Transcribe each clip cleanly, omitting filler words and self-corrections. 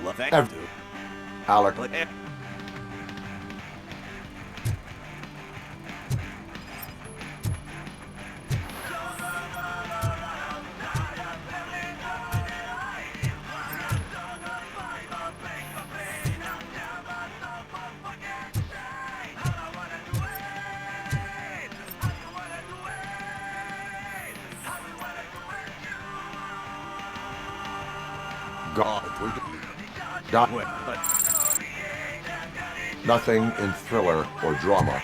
Love it. Alec. God, nothing in thriller or drama.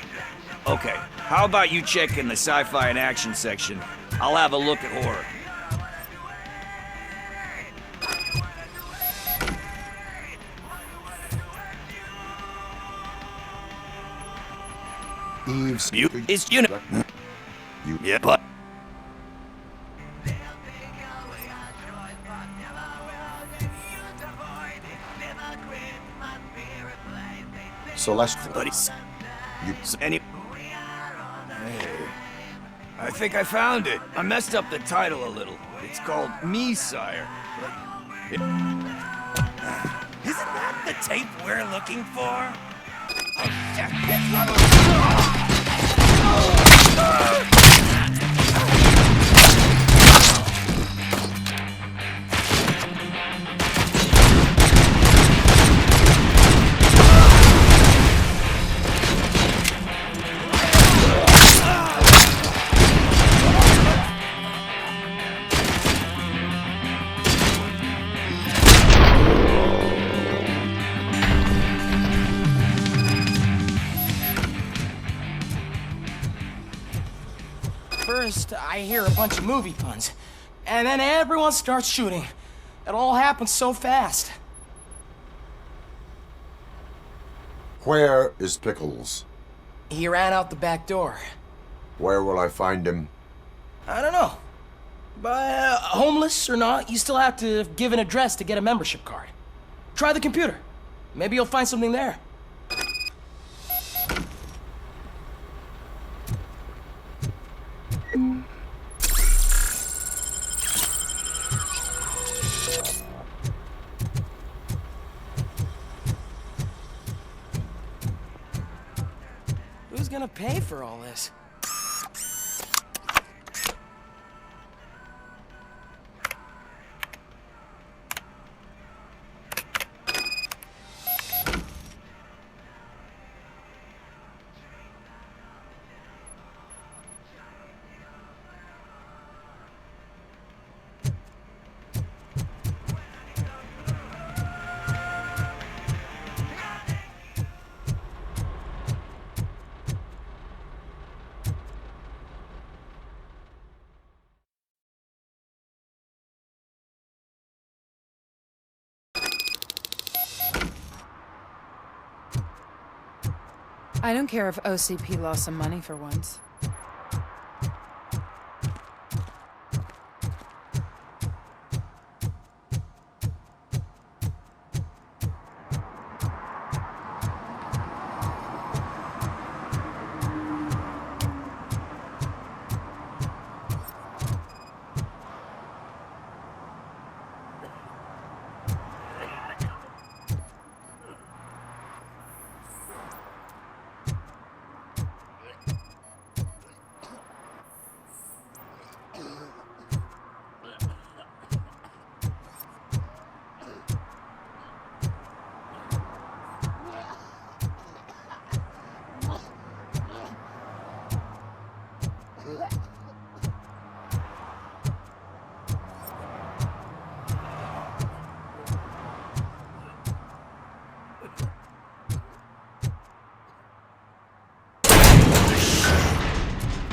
Okay, how about you check in the sci-fi and action section? I'll have a look at horror. Eve's... Yeah, but... Celestial. Hey, I think I found it. I messed up the title a little. It's called Me, Sire. Isn't that the tape we're looking for? Oh, shit. First, I hear a bunch of movie puns, and then everyone starts shooting. It all happens so fast. Where is Pickles? He ran out the back door. Where will I find him? I don't know. But homeless or not, you still have to give an address to get a membership card. Try the computer. Maybe you'll find something there. Who's gonna pay for all this? I don't care if OCP lost some money for once.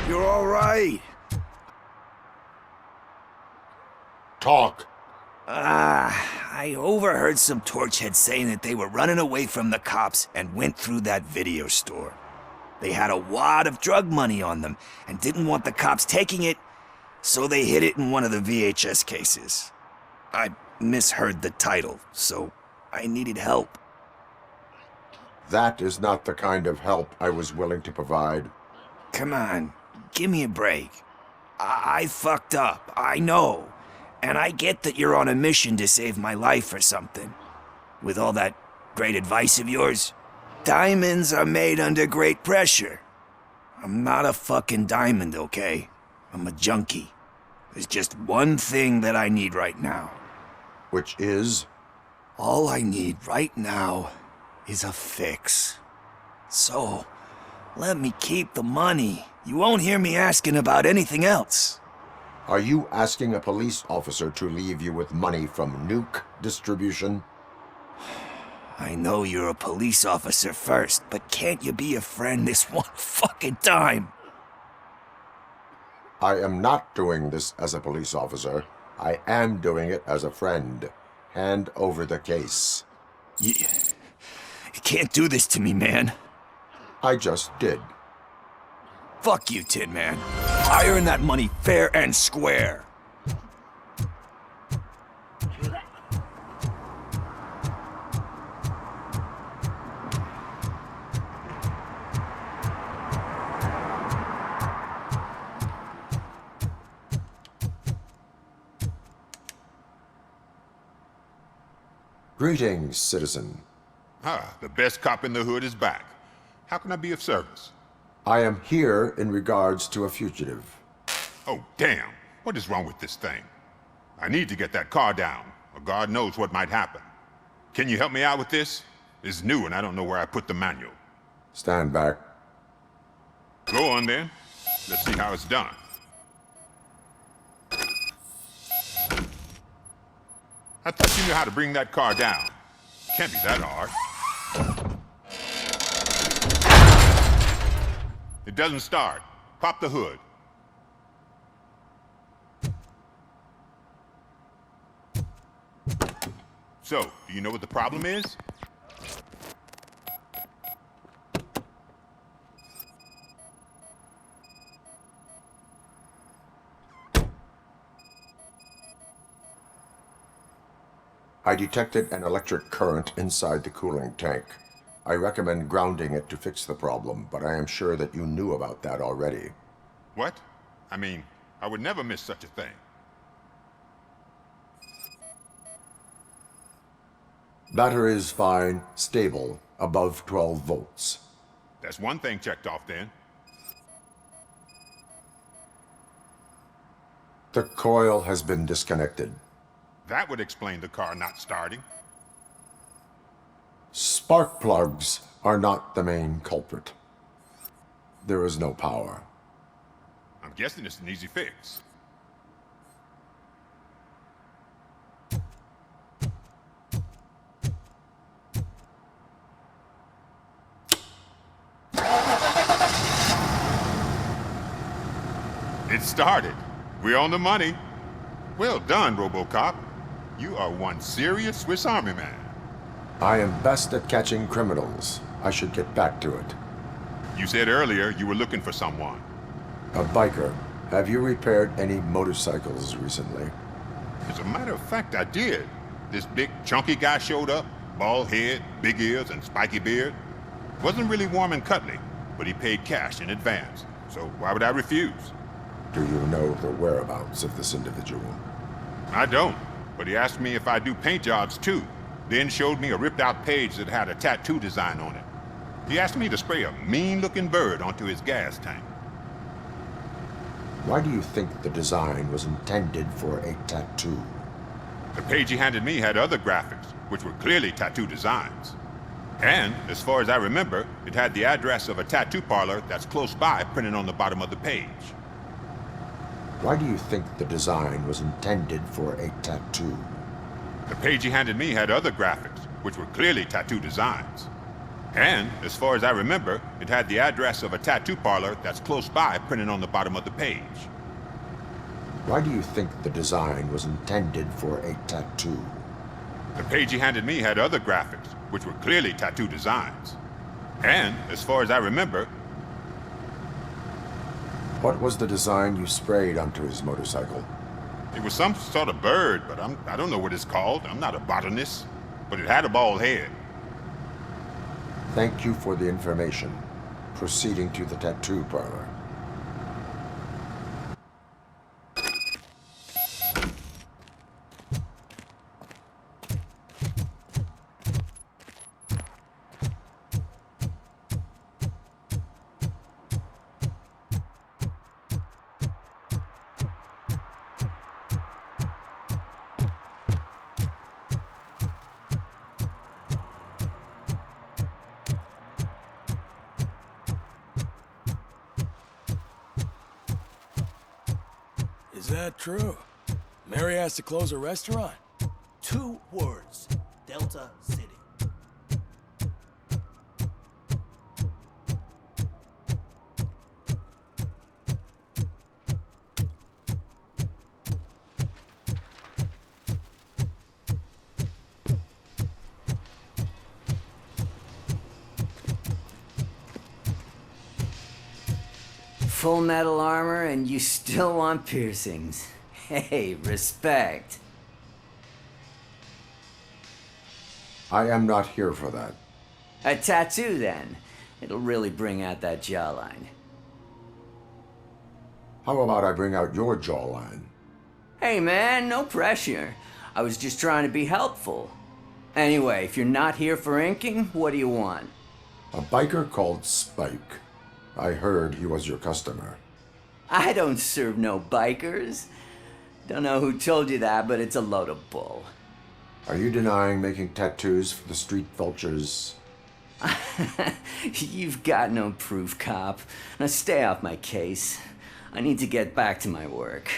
You're all right. Talk. I overheard some torchheads saying that they were running away from the cops and went through that video store. They had a wad of drug money on them and didn't want the cops taking it, so they hid it in one of the VHS cases. I misheard the title, so I needed help. That is not the kind of help I was willing to provide. Come on, give me a break. I fucked up, I know. And I get that you're on a mission to save my life or something. with all that great advice of yours? Diamonds are made under great pressure. I'm not a fucking diamond, okay? I'm a junkie. There's just one thing that I need right now. Which is? All I need right now is a fix. So, let me keep the money. You won't hear me asking about anything else. Are you asking a police officer to leave you with money from nuke distribution? I know you're a police officer first, but can't you be a friend this one fucking time? I am not doing this as a police officer. I am doing it as a friend. Hand over the case. You can't do this to me, man. I just did. Fuck you, Tin Man. I earn that money fair and square. Greetings, citizen. Ah, the best cop in the hood is back. How can I be of service? I am here in regards to a fugitive. Oh, damn. What is wrong with this thing? I need to get that car down, or God knows what might happen. Can you help me out with this? It's new and I don't know where I put the manual. Stand back. Go on then. Let's see how it's done. I thought you knew how to bring that car down. Can't be that hard. It doesn't start. Pop the hood. So, do you know what the problem is? I detected an electric current inside the cooling tank. I recommend grounding it to fix the problem, but I am sure that you knew about that already. What? I mean, I would never miss such a thing. Battery is fine, stable, above 12 volts. That's one thing checked off then. The coil has been disconnected. That would explain the car not starting. Spark plugs are not the main culprit. There is no power. I'm guessing it's an easy fix. It started. We're on the money. Well done, RoboCop. You are one serious Swiss Army man. I am best at catching criminals. I should get back to it. You said earlier you were looking for someone. A biker. Have you repaired any motorcycles recently? As a matter of fact, I did. This big, chunky guy showed up. Bald head, big ears, and spiky beard. Wasn't really warm and cuddly, but he paid cash in advance. So why would I refuse? Do you know the whereabouts of this individual? I don't, but he asked me if I do paint jobs too, then showed me a ripped-out page that had a tattoo design on it. He asked me to spray a mean-looking bird onto his gas tank. Why do you think the design was intended for a tattoo? The page he handed me had other graphics, which were clearly tattoo designs. And, as far as I remember, it had the address of a tattoo parlor that's close by printed on the bottom of the page. Why do you think the design was intended for a tattoo? The page he handed me had other graphics, which were clearly tattoo designs. And, as far as I remember, it had the address of a tattoo parlor that's close by printed on the bottom of the page. Why do you think the design was intended for a tattoo? The page he handed me had other graphics, which were clearly tattoo designs. And, as far as I remember... What was the design you sprayed onto his motorcycle? It was some sort of bird, but I don't know what it's called. I'm not a botanist. But it had a bald head. Thank you for the information. Proceeding to the tattoo parlor. that true? Mary has to close a restaurant? 2 words. Delta City. Full metal armor and you still want piercings. Hey, respect. I am not here for that. A tattoo then. It'll really bring out that jawline. How about I bring out your jawline? Hey man, no pressure. I was just trying to be helpful. Anyway, if you're not here for inking, what do you want? A biker called Spike. I heard he was your customer. I don't serve no bikers. Don't know who told you that, but it's a load of bull. Are you denying making tattoos for the street vultures? You've got no proof, cop. Now stay off my case. I need to get back to my work.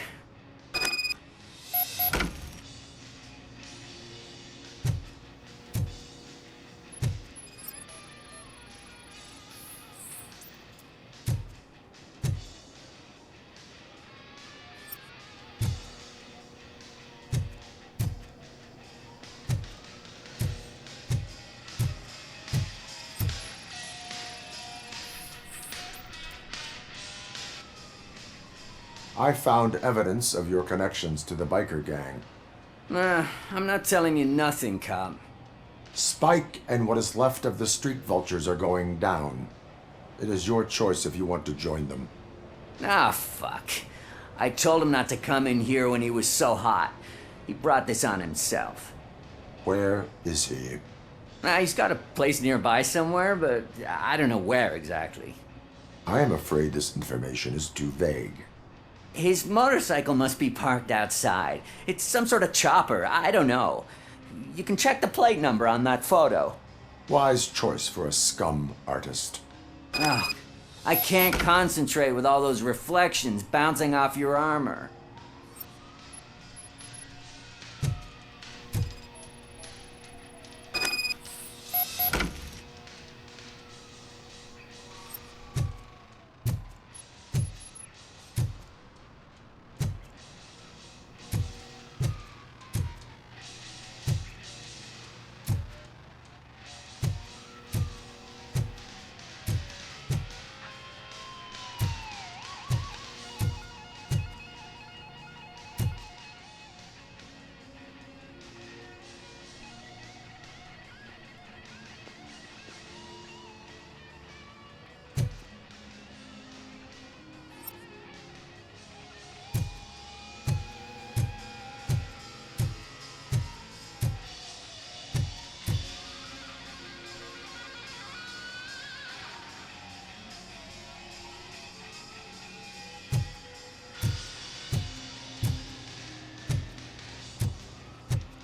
I found evidence of your connections to the biker gang. I'm not telling you nothing, cop. Spike and what is left of the street vultures are going down. It is your choice if you want to join them. Ah, fuck. I told him not to come in here when he was so hot. He brought this on himself. Where is he? He's got a place nearby somewhere, but I don't know where exactly. I am afraid this information is too vague. His motorcycle must be parked outside. It's some sort of chopper. I don't know. You can check the plate number on that photo. Wise choice for a scum artist. Oh, I can't concentrate with all those reflections bouncing off your armor.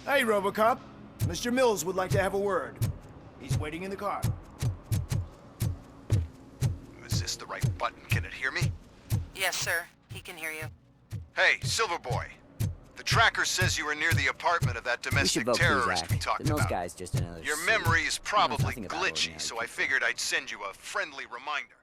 Hey, RoboCop. Mr. Mills would like to have a word. He's waiting in the car. Is this the right button? Can it hear me? Yes, sir. He can hear you. Hey, Silverboy. The tracker says you were near the apartment of that domestic terrorist we talked Those about. guy's just another Your suit. memory is probably nothing about glitchy, ordinary so I people. figured I'd send you a friendly reminder.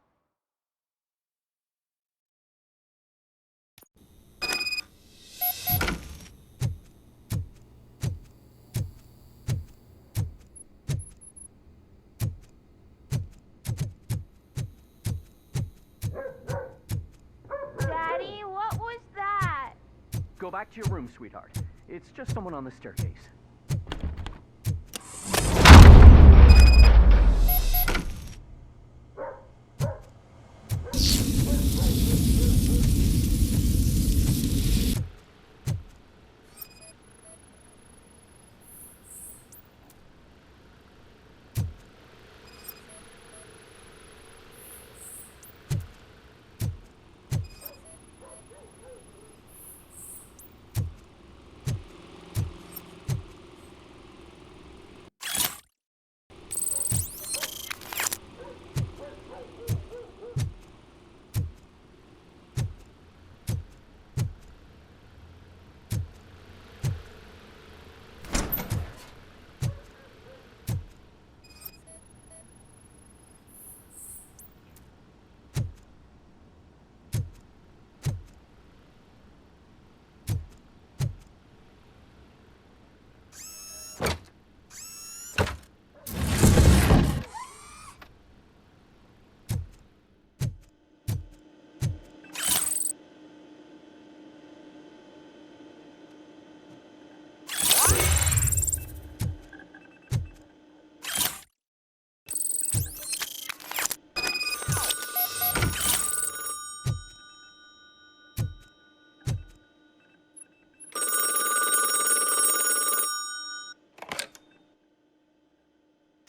Daddy, what was that? Go back to your room, sweetheart. It's just someone on the staircase.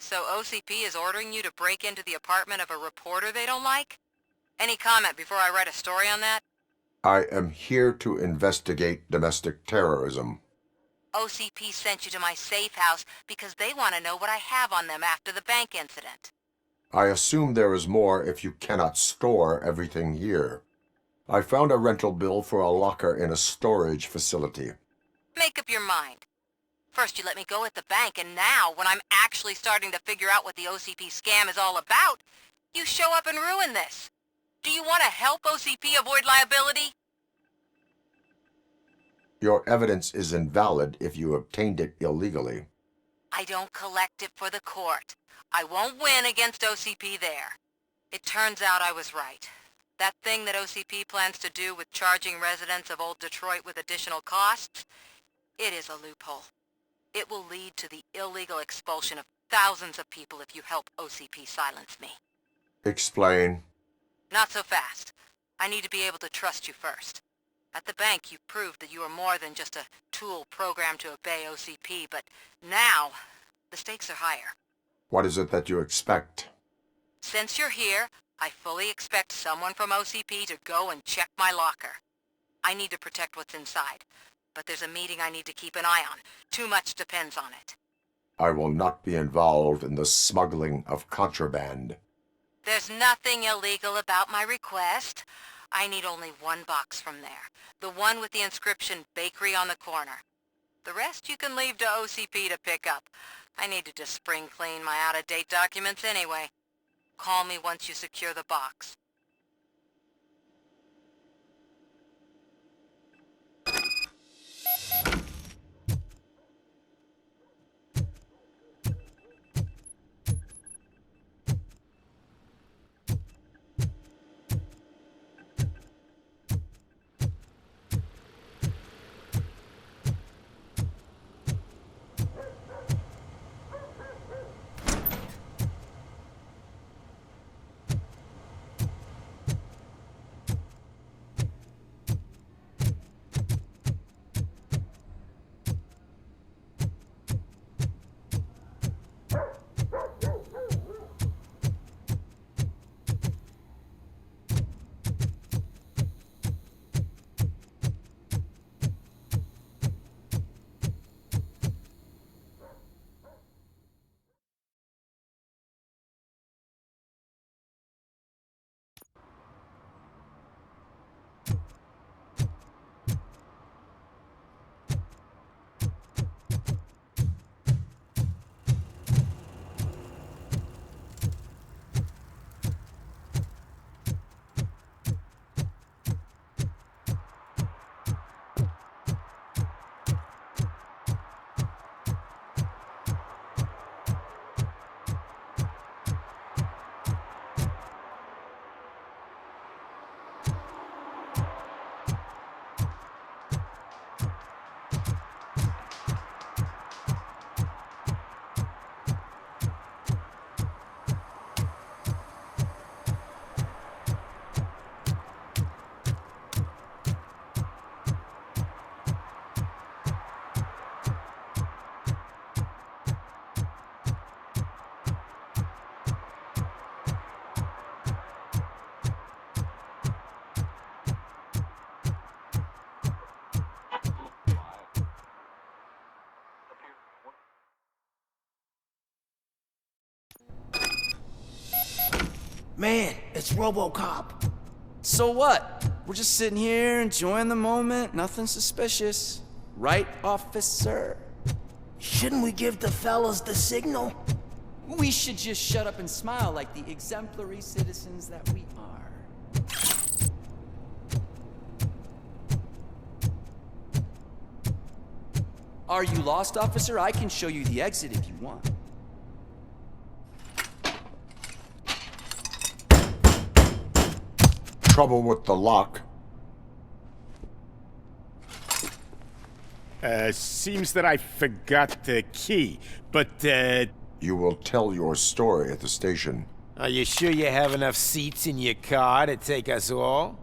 So OCP is ordering you to break into the apartment of a reporter they don't like? Any comment before I write a story on that? I am here to investigate domestic terrorism. OCP sent you to my safe house because they want to know what I have on them after the bank incident. I assume there is more if you cannot store everything here. I found a rental bill for a locker in a storage facility. Make up your mind. First you let me go at the bank, and now, when I'm actually starting to figure out what the OCP scam is all about, you show up and ruin this. Do you want to help OCP avoid liability? Your evidence is invalid if you obtained it illegally. I don't collect it for the court. I won't win against OCP there. It turns out I was right. That thing that OCP plans to do with charging residents of Old Detroit with additional costs, it is a loophole. It will lead to the illegal expulsion of thousands of people if you help OCP silence me. Explain. Not so fast. I need to be able to trust you first. At the bank, you proved that you are more than just a tool programmed to obey OCP, but now, the stakes are higher. What is it that you expect? Since you're here, I fully expect someone from OCP to go and check my locker. I need to protect what's inside, but there's a meeting I need to keep an eye on. Too much depends on it. I will not be involved in the smuggling of contraband. There's nothing illegal about my request. I need only one box from there. The one with the inscription Bakery on the corner. The rest you can leave to OCP to pick up. I need to just spring clean my out-of-date documents anyway. Call me once you secure the box. Man, it's RoboCop. So what? We're just sitting here enjoying the moment, nothing suspicious. Right, officer? Shouldn't we give the fellas the signal? We should just shut up and smile like the exemplary citizens that we are. Are you lost, officer? I can show you the exit if you want. Trouble with the lock. Seems that I forgot the key, but, You will tell your story at the station. Are you sure you have enough seats in your car to take us all?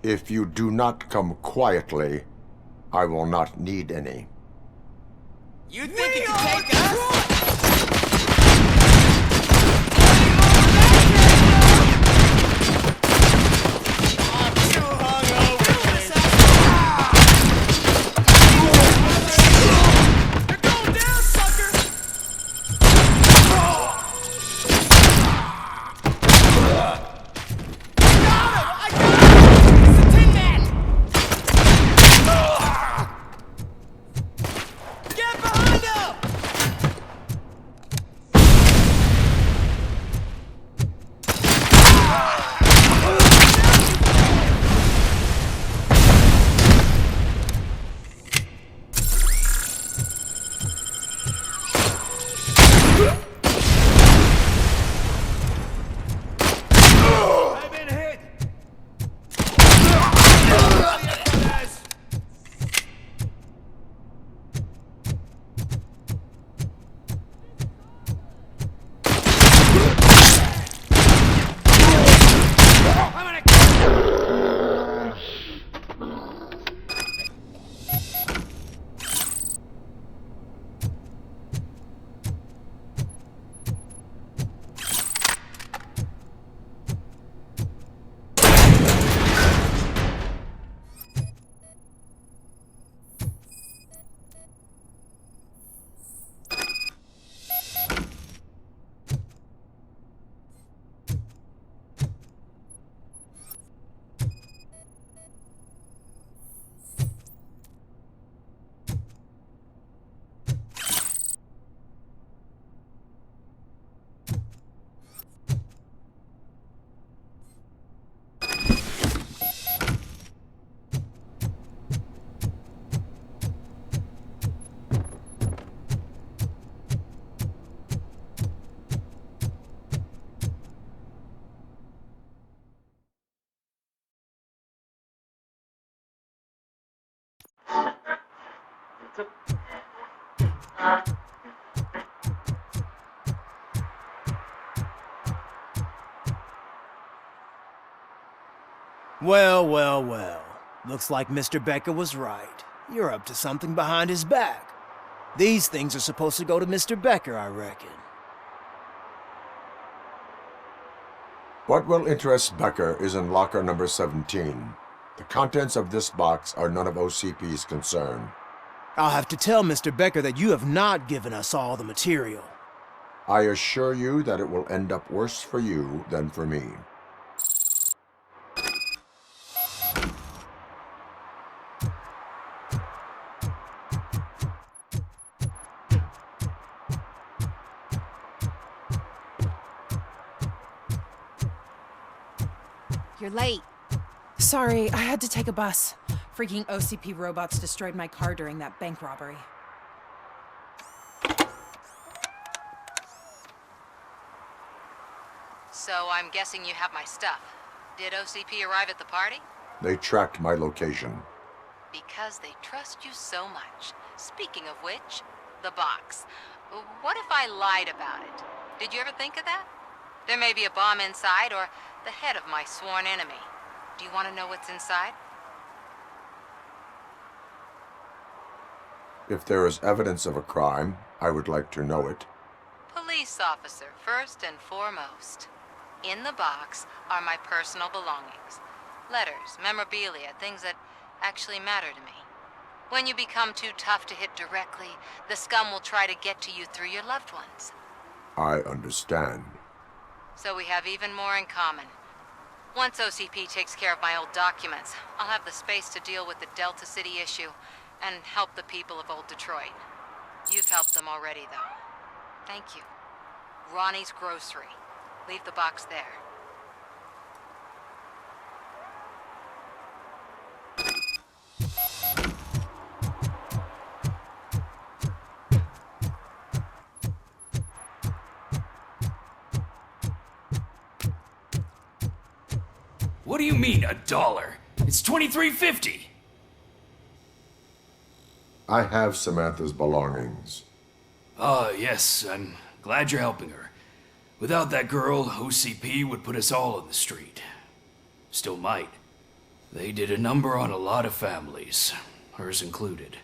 If you do not come quietly, I will not need any. You think you can take us? Well, well, well. Looks like Mr. Becker was right. You're up to something behind his back. These things are supposed to go to Mr. Becker, I reckon. What will interest Becker is in locker number 17. The contents of this box are none of OCP's concern. I'll have to tell Mr. Becker that you have not given us all the material. I assure you that it will end up worse for you than for me. You're late. Sorry, I had to take a bus. Freaking OCP robots destroyed my car during that bank robbery. So I'm guessing you have my stuff. Did OCP arrive at the party? They tracked my location. Because they trust you so much. Speaking of which, the box. What if I lied about it? Did you ever think of that? There may be a bomb inside, or the head of my sworn enemy. Do you want to know what's inside? If there is evidence of a crime, I would like to know it. Police officer, first and foremost. In the box are my personal belongings. Letters, memorabilia, things that actually matter to me. When you become too tough to hit directly, the scum will try to get to you through your loved ones. I understand. So we have even more in common. Once OCP takes care of my old documents, I'll have the space to deal with the Delta City issue and help the people of Old Detroit. You've helped them already, though. Thank you. Ronnie's Grocery. Leave the box there. What do you mean, $1? It's $23.50. I have Samantha's belongings. Yes, I'm glad you're helping her. Without that girl, OCP would put us all in the street. Still might. They did a number on a lot of families. hers included.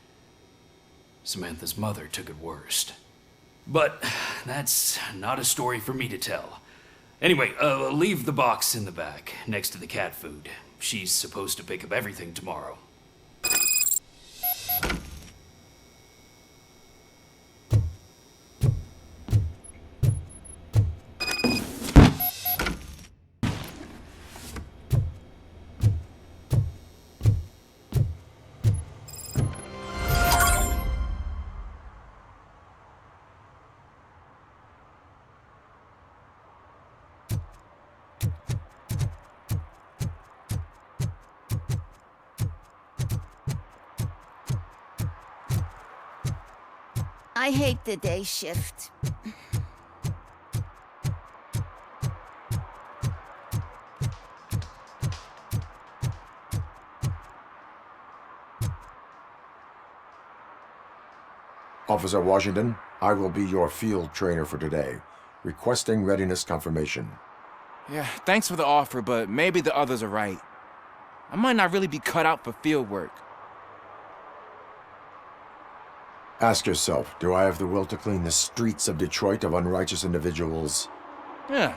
Samantha's mother took it worst. But that's not a story for me to tell. Anyway, leave the box in the back, next to the cat food. She's supposed to pick up everything tomorrow. I hate the day shift. Officer Washington, I will be your field trainer for today. Requesting readiness confirmation. Yeah, thanks for the offer, but maybe the others are right. I might not really be cut out for field work. Ask yourself, do I have the will to clean the streets of Detroit of unrighteous individuals? Yeah.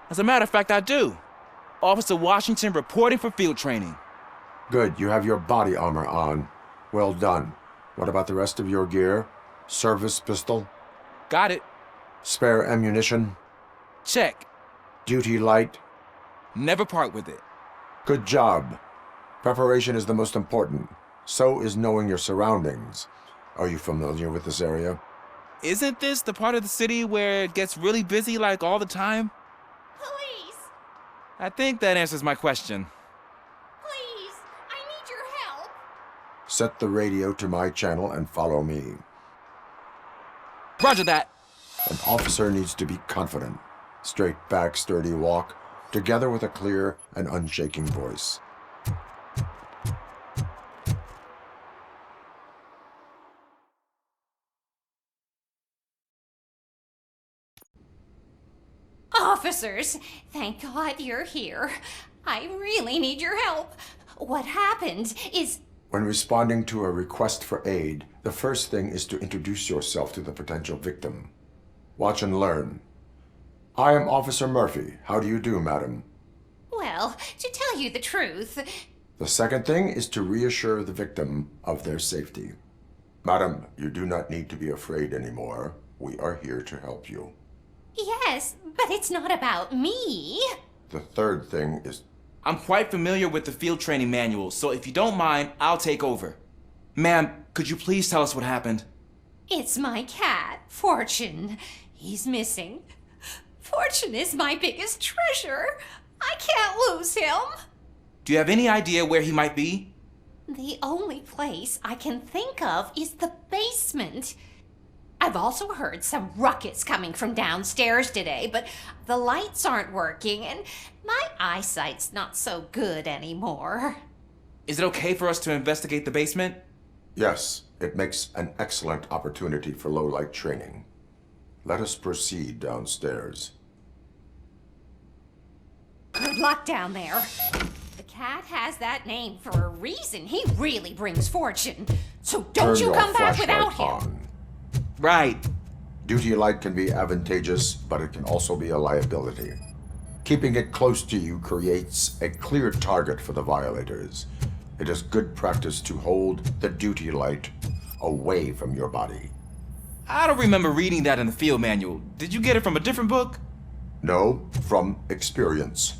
As a matter of fact, I do. Officer Washington reporting for field training. Good, you have your body armor on. Well done. What about the rest of your gear? Service pistol? Got it. Spare ammunition? Check. Duty light? Never part with it. Good job. Preparation is the most important. So is knowing your surroundings. Are you familiar with this area? Isn't this the part of the city where it gets really busy like all the time? Police! I think that answers my question. Please! I need your help! Set the radio to my channel and follow me. Roger that! An officer needs to be confident. Straight back, sturdy walk, together with a clear and unshaking voice. Officers, thank God you're here. I really need your help. What happened is... When responding to a request for aid, the first thing is to introduce yourself to the potential victim. Watch and learn. I am Officer Murphy. How do you do, madam? Well, to tell you the truth... The second thing is to reassure the victim of their safety. Madam, you do not need to be afraid anymore. We are here to help you. Yes, but it's not about me. The third thing is... I'm quite familiar with the field training manual, so if you don't mind, I'll take over. Ma'am, could you please tell us what happened? It's my cat, Fortune. He's missing. Fortune is my biggest treasure. I can't lose him. Do you have any idea where he might be? The only place I can think of is the basement. I've also heard some ruckus coming from downstairs today, but the lights aren't working and my eyesight's not so good anymore. Is it okay for us to investigate the basement? Yes, it makes an excellent opportunity for low-light training. Let us proceed downstairs. Good luck down there. The cat has that name for a reason. He really brings fortune. So don't you come back without him. Right. Duty light can be advantageous, but it can also be a liability. Keeping it close to you creates a clear target for the violators. It is good practice to hold the duty light away from your body. I don't remember reading that in the field manual. Did you get it from a different book? No, from experience.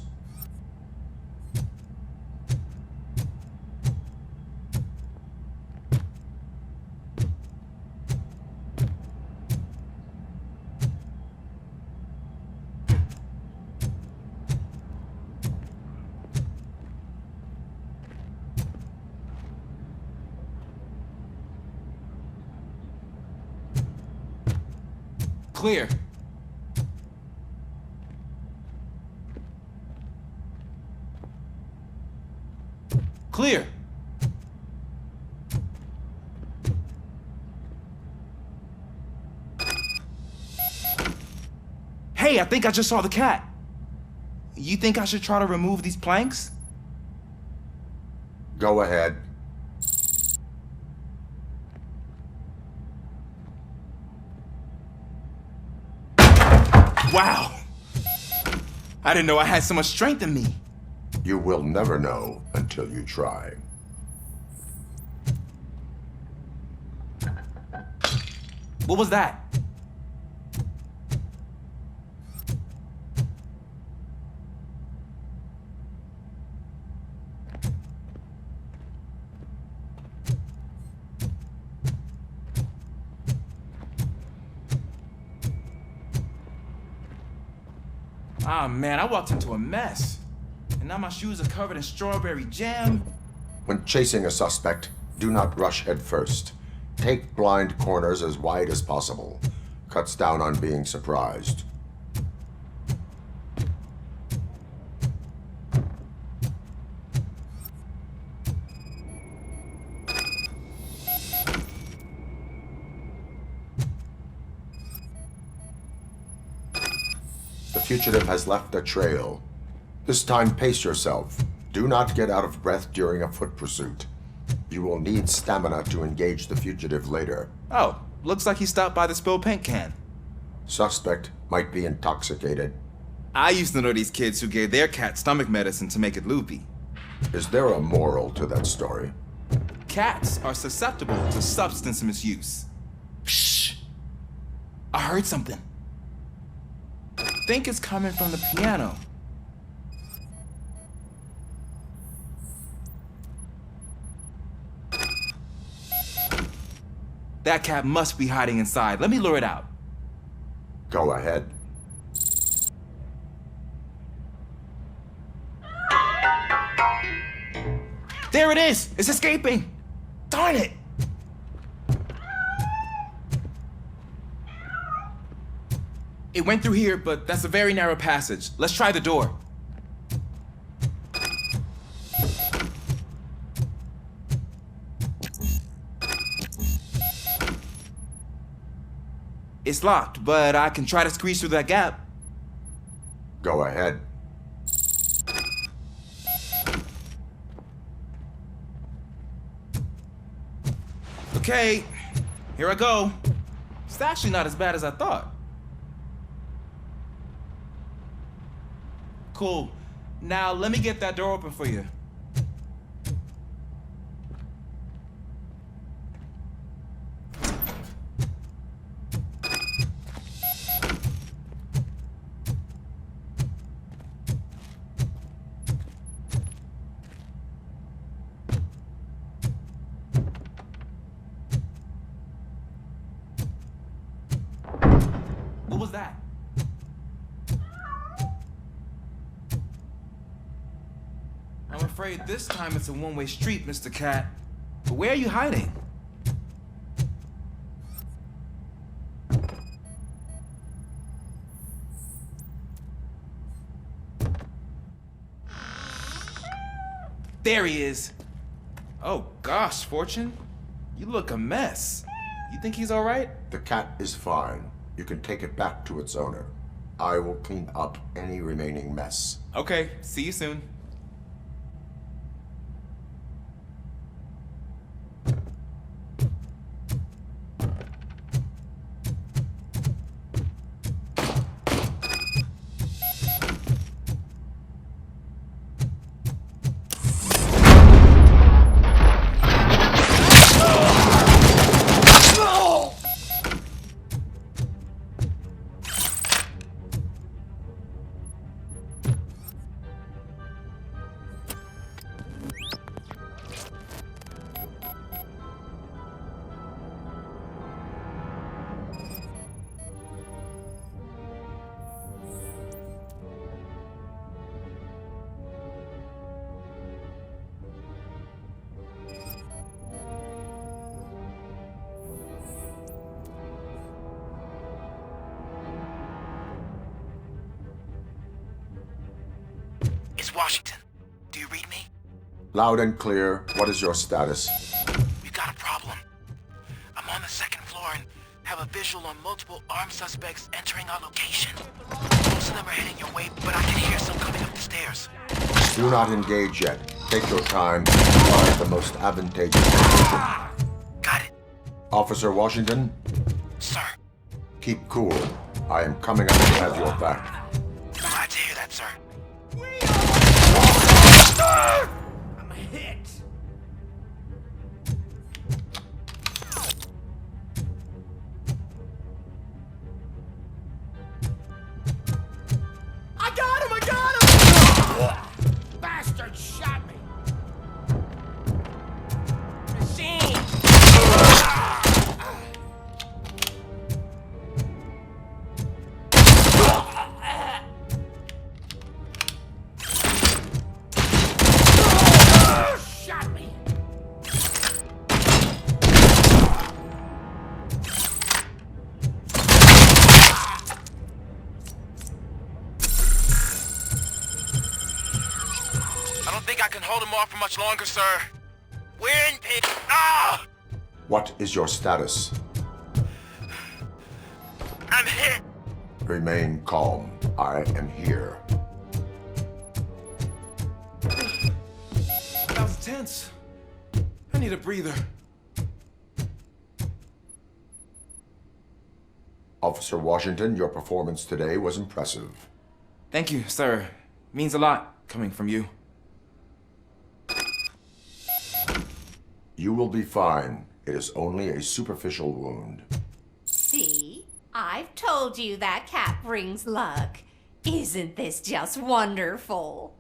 Clear. Clear. Hey, I think I just saw the cat. You think I should try to remove these planks? Go ahead. Wow! I didn't know I had so much strength in me. You will never know until you try. What was that? Ah, man, I walked into a mess. And now my shoes are covered in strawberry jam. When chasing a suspect, do not rush head first. Take blind corners as wide as possible. Cuts down on being surprised. The fugitive has left a trail. This time, pace yourself. Do not get out of breath during a foot pursuit. You will need stamina to engage the fugitive later. Oh, looks like he stopped by the spilled paint can. Suspect might be intoxicated. I used to know these kids who gave their cat stomach medicine to make it loopy. Is there a moral to that story? Cats are susceptible to substance misuse. Shh! I heard something. I think it's coming from the piano. That cat must be hiding inside. Let me lure it out. Go ahead. There it is! It's escaping! Darn it! It went through here, but that's a very narrow passage. Let's try the door. It's locked, but I can try to squeeze through that gap. Go ahead. Okay, here I go. It's actually not as bad as I thought. Cool. Now let me get that door open for you. What was that? I'm afraid this time it's a one-way street, Mr. Cat. But where are you hiding? There he is. Oh gosh, Fortune. You look a mess. You think he's all right? The cat is fine. You can take it back to its owner. I will clean up any remaining mess. Okay, see you soon. Washington, do you read me? Loud and clear. What is your status? We've got a problem. I'm on the second floor and have a visual on multiple armed suspects entering our location. Most of them are heading your way, but I can hear some coming up the stairs. Do not engage yet. Take your time to find the most advantageous position. Got it. Officer Washington? Sir. Keep cool. I am coming up to have your back. Glad to hear that, sir. I'm hit. I got him! I got him! Bastard shot me. Machine. Shot me. I don't think I can hold him off for much longer, sir. We're in pit. Ah! What is your status? I'm hit. Remain calm. I am here. That was tense. I need a breather. Officer Washington, your performance today was impressive. Thank you, sir. Means a lot coming from you. You will be fine. It is only a superficial wound. See? I've told you that cap brings luck. Isn't this just wonderful?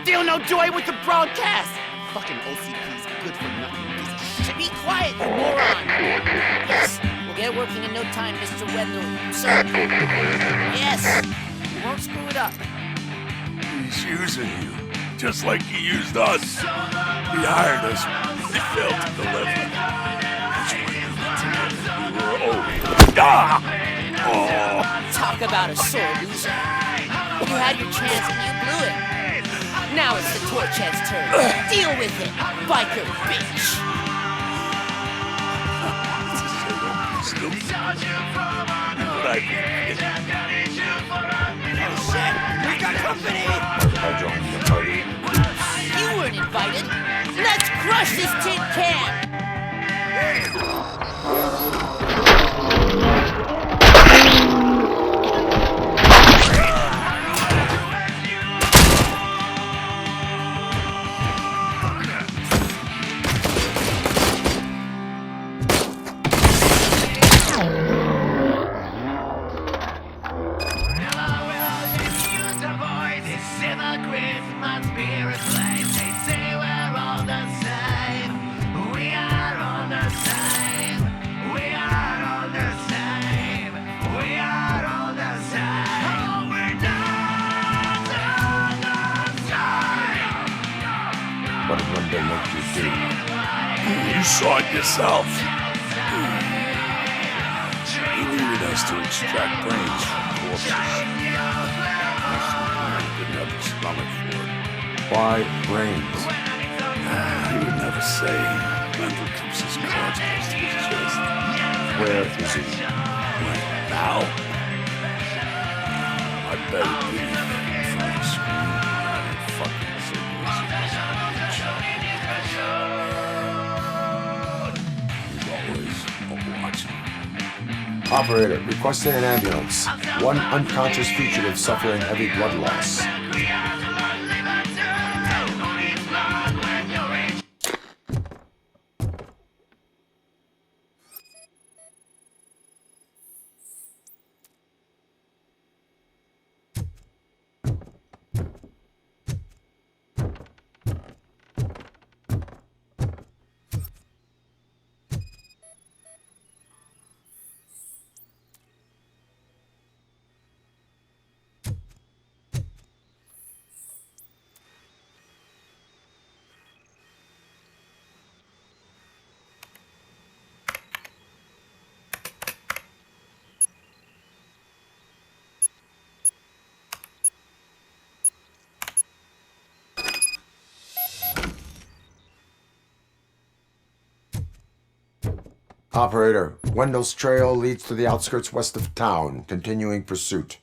Still no joy with the broadcast! Fucking OCP's good for nothing piece of shit. Be quiet, you moron! Yes, we'll get working in no time, Mr. Wendell. Sir. Yes! We won't screw it up. He's using you, just like he used us. He hired us. He failed to deliver. That's why we were old. Ah! Oh! Talk about a sore loser. You had your chance and you blew it. Now it's the Torchhead's turn. Deal with it, biker bitch. Oh shit! We got company! I joined the party. You weren't invited. Let's crush this tin can! What did Monday make you do? You saw it yourself. He needed us to extract brains from corpses. Didn't have the stomach for it. Why brains? He would never say. Wendell keeps his cards close to his chest. Where is he? When? Now? I better be in front of the screen. Fucking serious. He's always watching. Operator, requesting an ambulance. One unconscious fugitive suffering heavy blood loss. Operator, Wendell's trail leads to the outskirts west of town, continuing pursuit.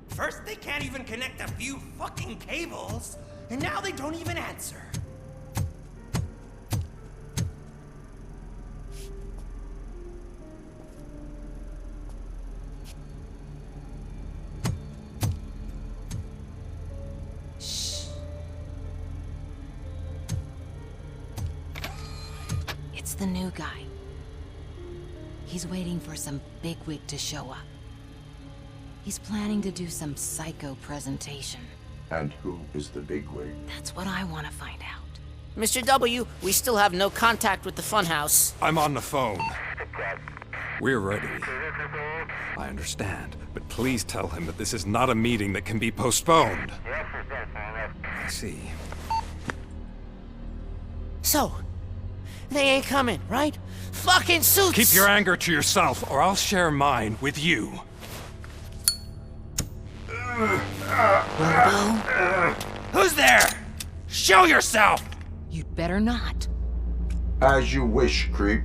First, they can't even connect a few fucking cables, and now they don't even answer. Shh. It's the new guy. He's waiting for some bigwig to show up. He's planning to do some psycho presentation. And who is the bigwig? That's what I want to find out. Mr. W, we still have no contact with the funhouse. I'm on the phone. We're ready. I understand, but please tell him that this is not a meeting that can be postponed. I see. So, they ain't coming, right? Fucking suits! Keep your anger to yourself, or I'll share mine with you. Robo? Who's there? Show yourself! You'd better not. As you wish, creep.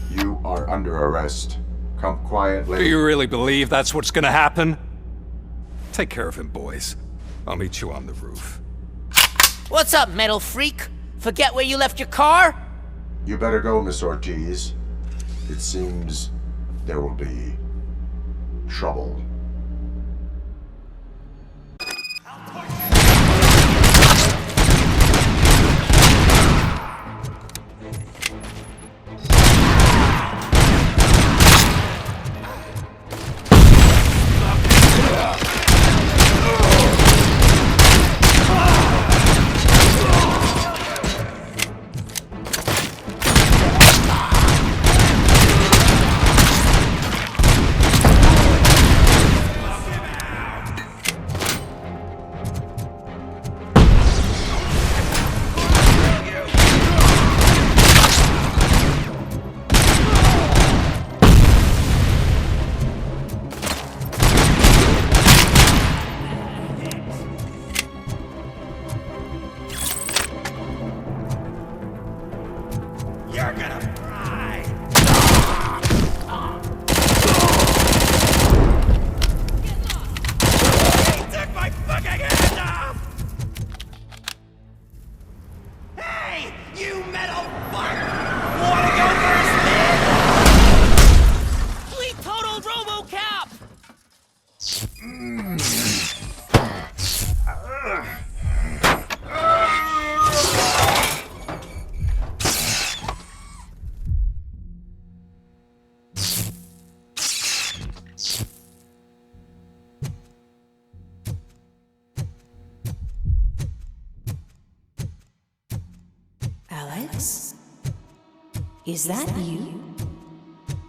You are under arrest. Come quietly. Do you really believe that's what's gonna happen? Take care of him, boys. I'll meet you on the roof. What's up, metal freak? Forget where you left your car? You better go, Miss Ortiz. It seems there will be trouble. Alex? Is that you?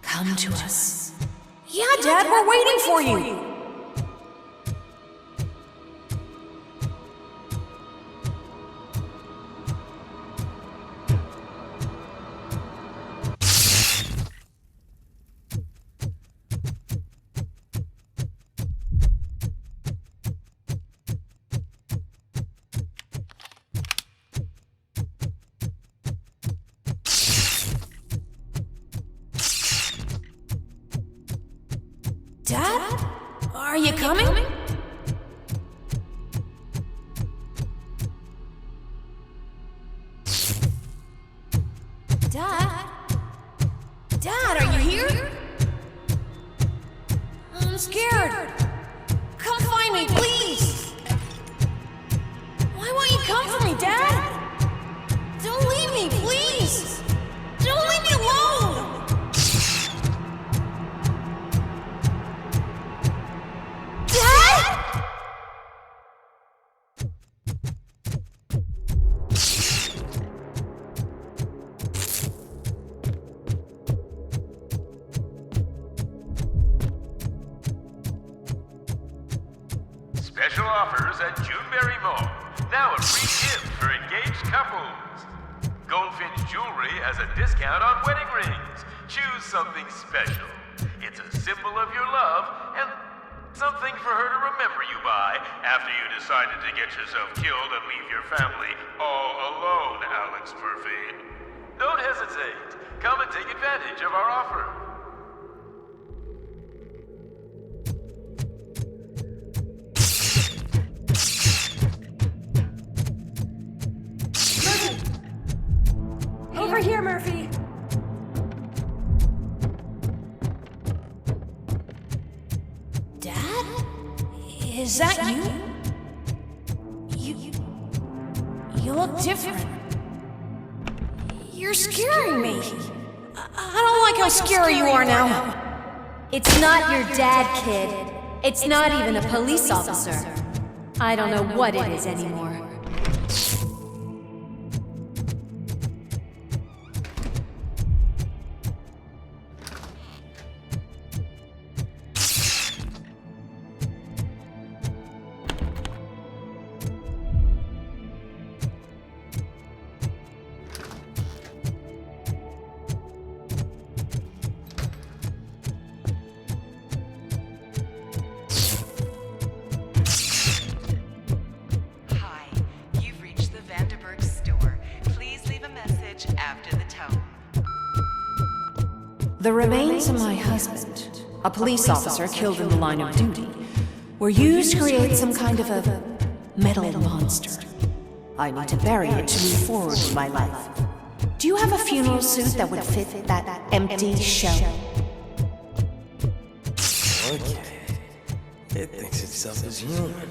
Come to us. Yeah, Dad, we're waiting for you. Dad? Are you coming? Dad? Dad, are you here? I'm scared. Come find me, please. Why won't you come for me, Dad? Don't leave me, please. Don't leave me alone. Special offers at Juneberry Mall. Now a free gift for engaged couples. Goldfinch Jewelry has a discount on wedding rings. Choose something special. It's a symbol of your love and something for her to remember you by after you decided to get yourself killed and leave your family all alone, Alex Murphy. Don't hesitate. Come and take advantage of our offer. Over here, Murphy. Dad? Is that you? You look different. You're scaring me. I don't like how scary you are now. It's not your dad, kid. It's not even a police officer. I don't know what it is anymore. The remains of my husband, a police officer killed in the line of duty, were used to create some kind of a metal monster. I need to bury it to move forward with my life. Do you have a funeral suit that would fit that empty shell? Okay. It thinks itself as human.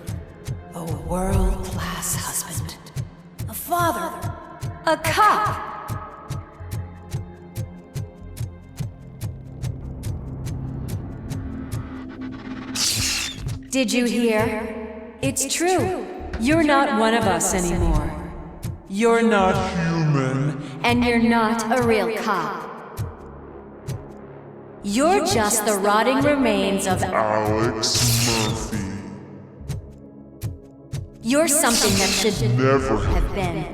A world-class husband. A father. A cop. Did you hear? It's true. You're not one of us anymore. You're not human. And you're not a real cop. You're just the rotting remains of Alex Murphy. You're something that should Never have been.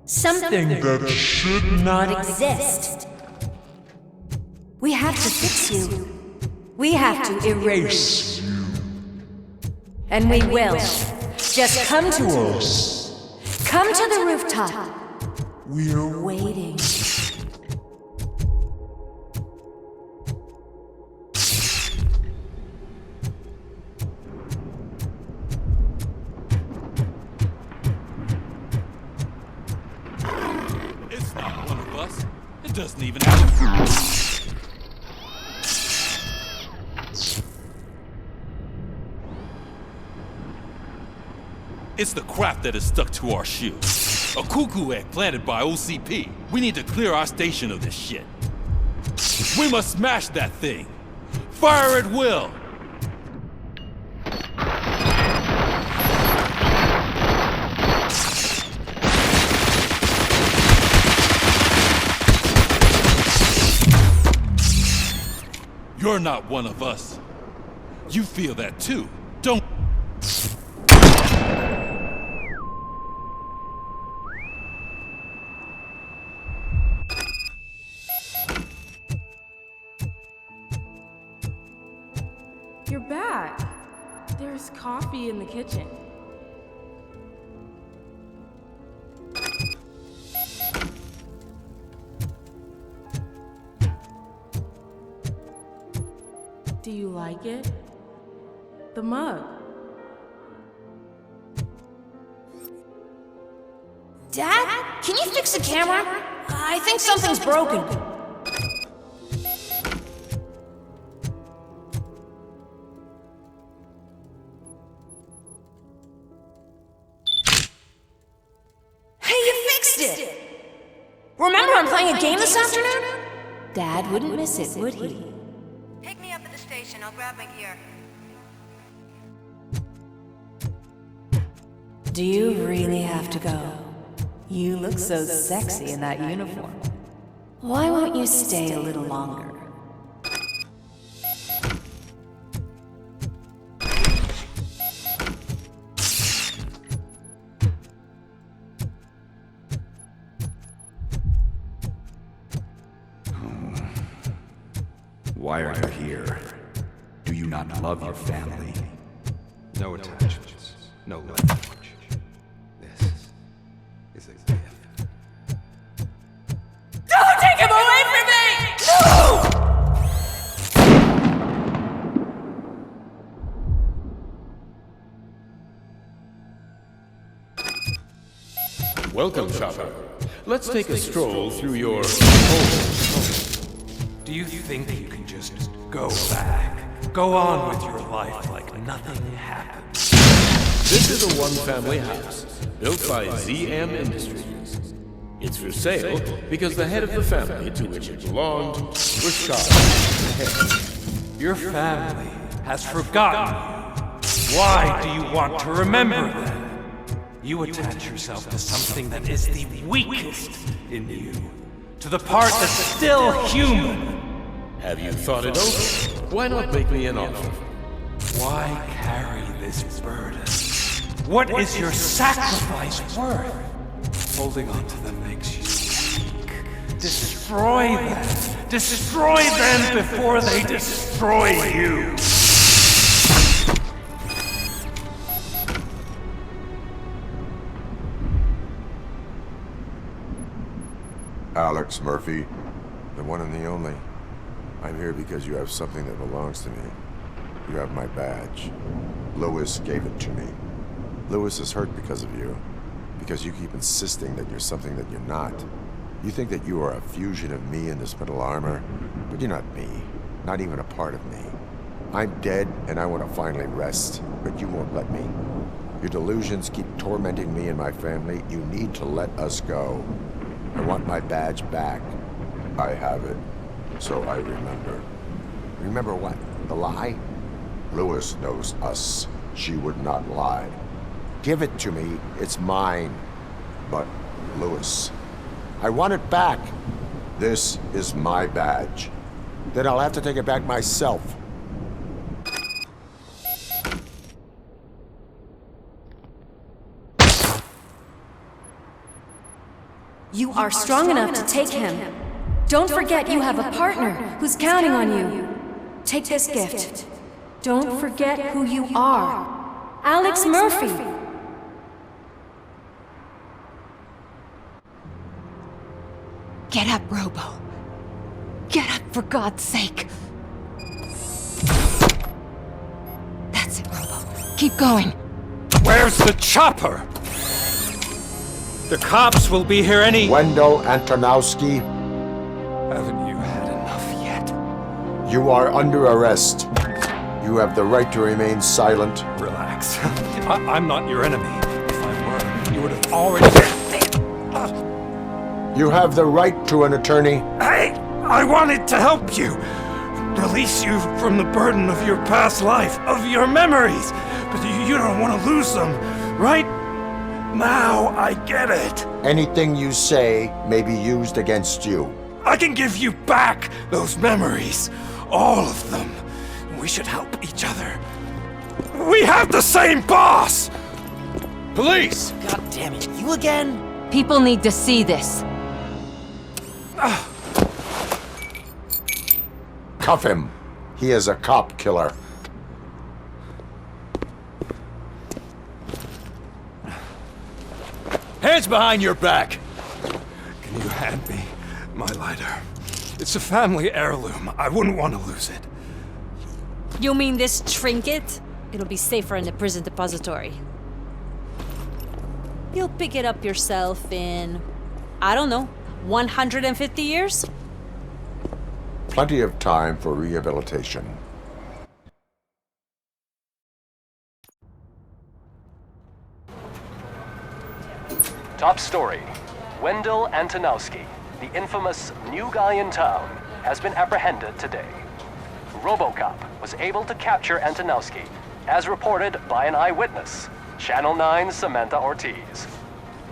Something that should not exist. We have to fix you. We have to erase you. And we will. Just come to us. Come to the rooftop. We're waiting. It's not one of us. It doesn't even have It's the crap that is stuck to our shoes. A cuckoo egg planted by OCP. We need to clear our station of this shit. We must smash that thing. Fire at will. You're not one of us. You feel that too, don't... You're back. There's coffee in the kitchen. Do you like it? The mug. Dad? Can you fix the camera? I think something's broken. Hey, you fixed it! Remember I'm playing a game this afternoon? Dad wouldn't miss it, would he? Pick me up at the station. I'll grab my gear. Do you really have to go? You look so sexy in that uniform. Why won't you stay a little longer? Why are you here? Do you not love your family? No attachments, no language. This is a gift. Don't take him away from me! No! Welcome, Chopper. Let's take a stroll through your home. Do you think you can just go back? Go on with your life like nothing happened? This is a one-family house, built by ZM Industries. It's for sale because the head of the family to which it belonged was shot in the head. Your family has forgotten you. Why do you want to remember them? You attach yourself to something that is the weakest in you. To the part that's still human. Have you thought it over? Why not make me an offer? Why carry this burden? What is your sacrifice worth? Holding on to them makes you weak. Destroy them! Destroy them before they destroy you! Alex Murphy, the one and the only. I'm here because you have something that belongs to me. You have my badge. Lewis gave it to me. Lewis is hurt because of you. Because you keep insisting that you're something that you're not. You think that you are a fusion of me in this metal armor, but you're not me. Not even a part of me. I'm dead and I want to finally rest, but you won't let me. Your delusions keep tormenting me and my family. You need to let us go. I want my badge back. I have it. So I remember. Remember what? The lie? Lewis knows us. She would not lie. Give it to me. It's mine. But, Lewis, I want it back. This is my badge. Then I'll have to take it back myself. You are strong enough to take him. Don't forget you have a partner who's counting on you. Take this gift. Don't forget who you are. Alex Murphy. Get up, Robo. Get up, for God's sake. That's it, Robo. Keep going. Where's the chopper? The cops will be here any... Wendell Antonowski. Haven't you had enough yet? You are under arrest. You have the right to remain silent. Relax. I'm not your enemy. If I were, you would have already... You have the right to an attorney. I wanted to help you. Release you from the burden of your past life, of your memories. But you don't want to lose them, right? Now I get it. Anything you say may be used against you. I can give you back those memories. All of them. We should help each other. We have the same boss! Police! God damn it, you again? People need to see this. Cuff him. He is a cop killer. Hands behind your back! Can you hand me my lighter? It's a family heirloom. I wouldn't want to lose it. You mean this trinket? It'll be safer in the prison depository. You'll pick it up yourself in, I don't know, 150 years? Plenty of time for rehabilitation. Top story. Wendell Antonowski, the infamous new guy in town, has been apprehended today. RoboCop was able to capture Antonowski, as reported by an eyewitness, Channel 9's Samantha Ortiz.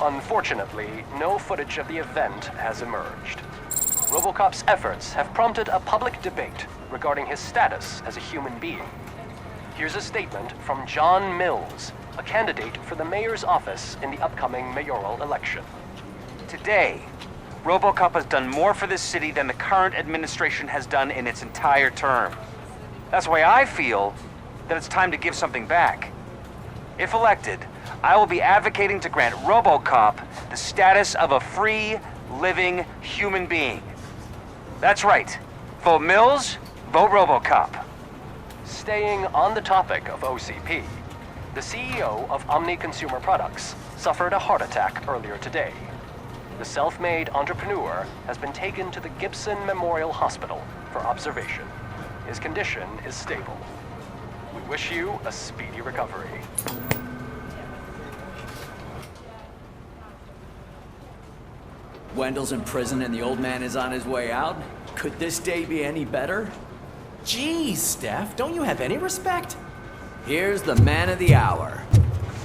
Unfortunately, no footage of the event has emerged. RoboCop's efforts have prompted a public debate regarding his status as a human being. Here's a statement from John Mills, a candidate for the mayor's office in the upcoming mayoral election. Today, RoboCop has done more for this city than the current administration has done in its entire term. That's why I feel that it's time to give something back. If elected, I will be advocating to grant RoboCop the status of a free, living human being. That's right. Vote Mills, vote RoboCop. Staying on the topic of OCP, the CEO of Omni Consumer Products suffered a heart attack earlier today. The self-made entrepreneur has been taken to the Gibson Memorial Hospital for observation. His condition is stable. We wish you a speedy recovery. Wendell's in prison and the old man is on his way out? Could this day be any better? Jeez, Steph, don't you have any respect? Here's the man of the hour.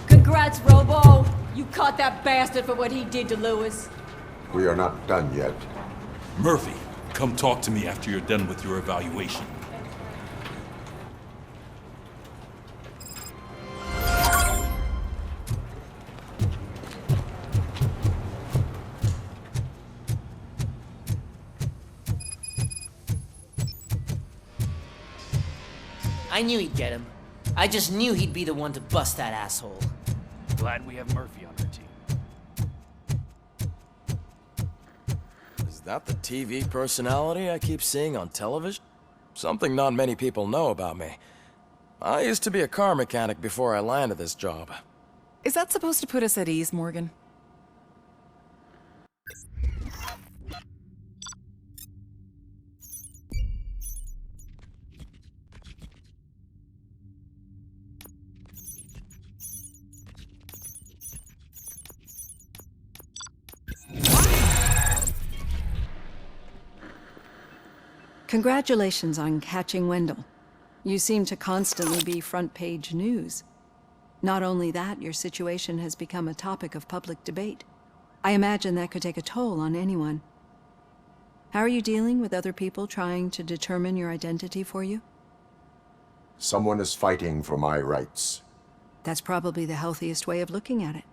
Congrats, Robo! You caught that bastard for what he did to Lewis. We are not done yet. Murphy, come talk to me after you're done with your evaluation. I knew he'd get him. I just knew he'd be the one to bust that asshole. Glad we have Murphy on our team. Is that the TV personality I keep seeing on television? Something not many people know about me. I used to be a car mechanic before I landed this job. Is that supposed to put us at ease, Morgan? Congratulations on catching Wendell. You seem to constantly be front-page news. Not only that, your situation has become a topic of public debate. I imagine that could take a toll on anyone. How are you dealing with other people trying to determine your identity for you? Someone is fighting for my rights. That's probably the healthiest way of looking at it.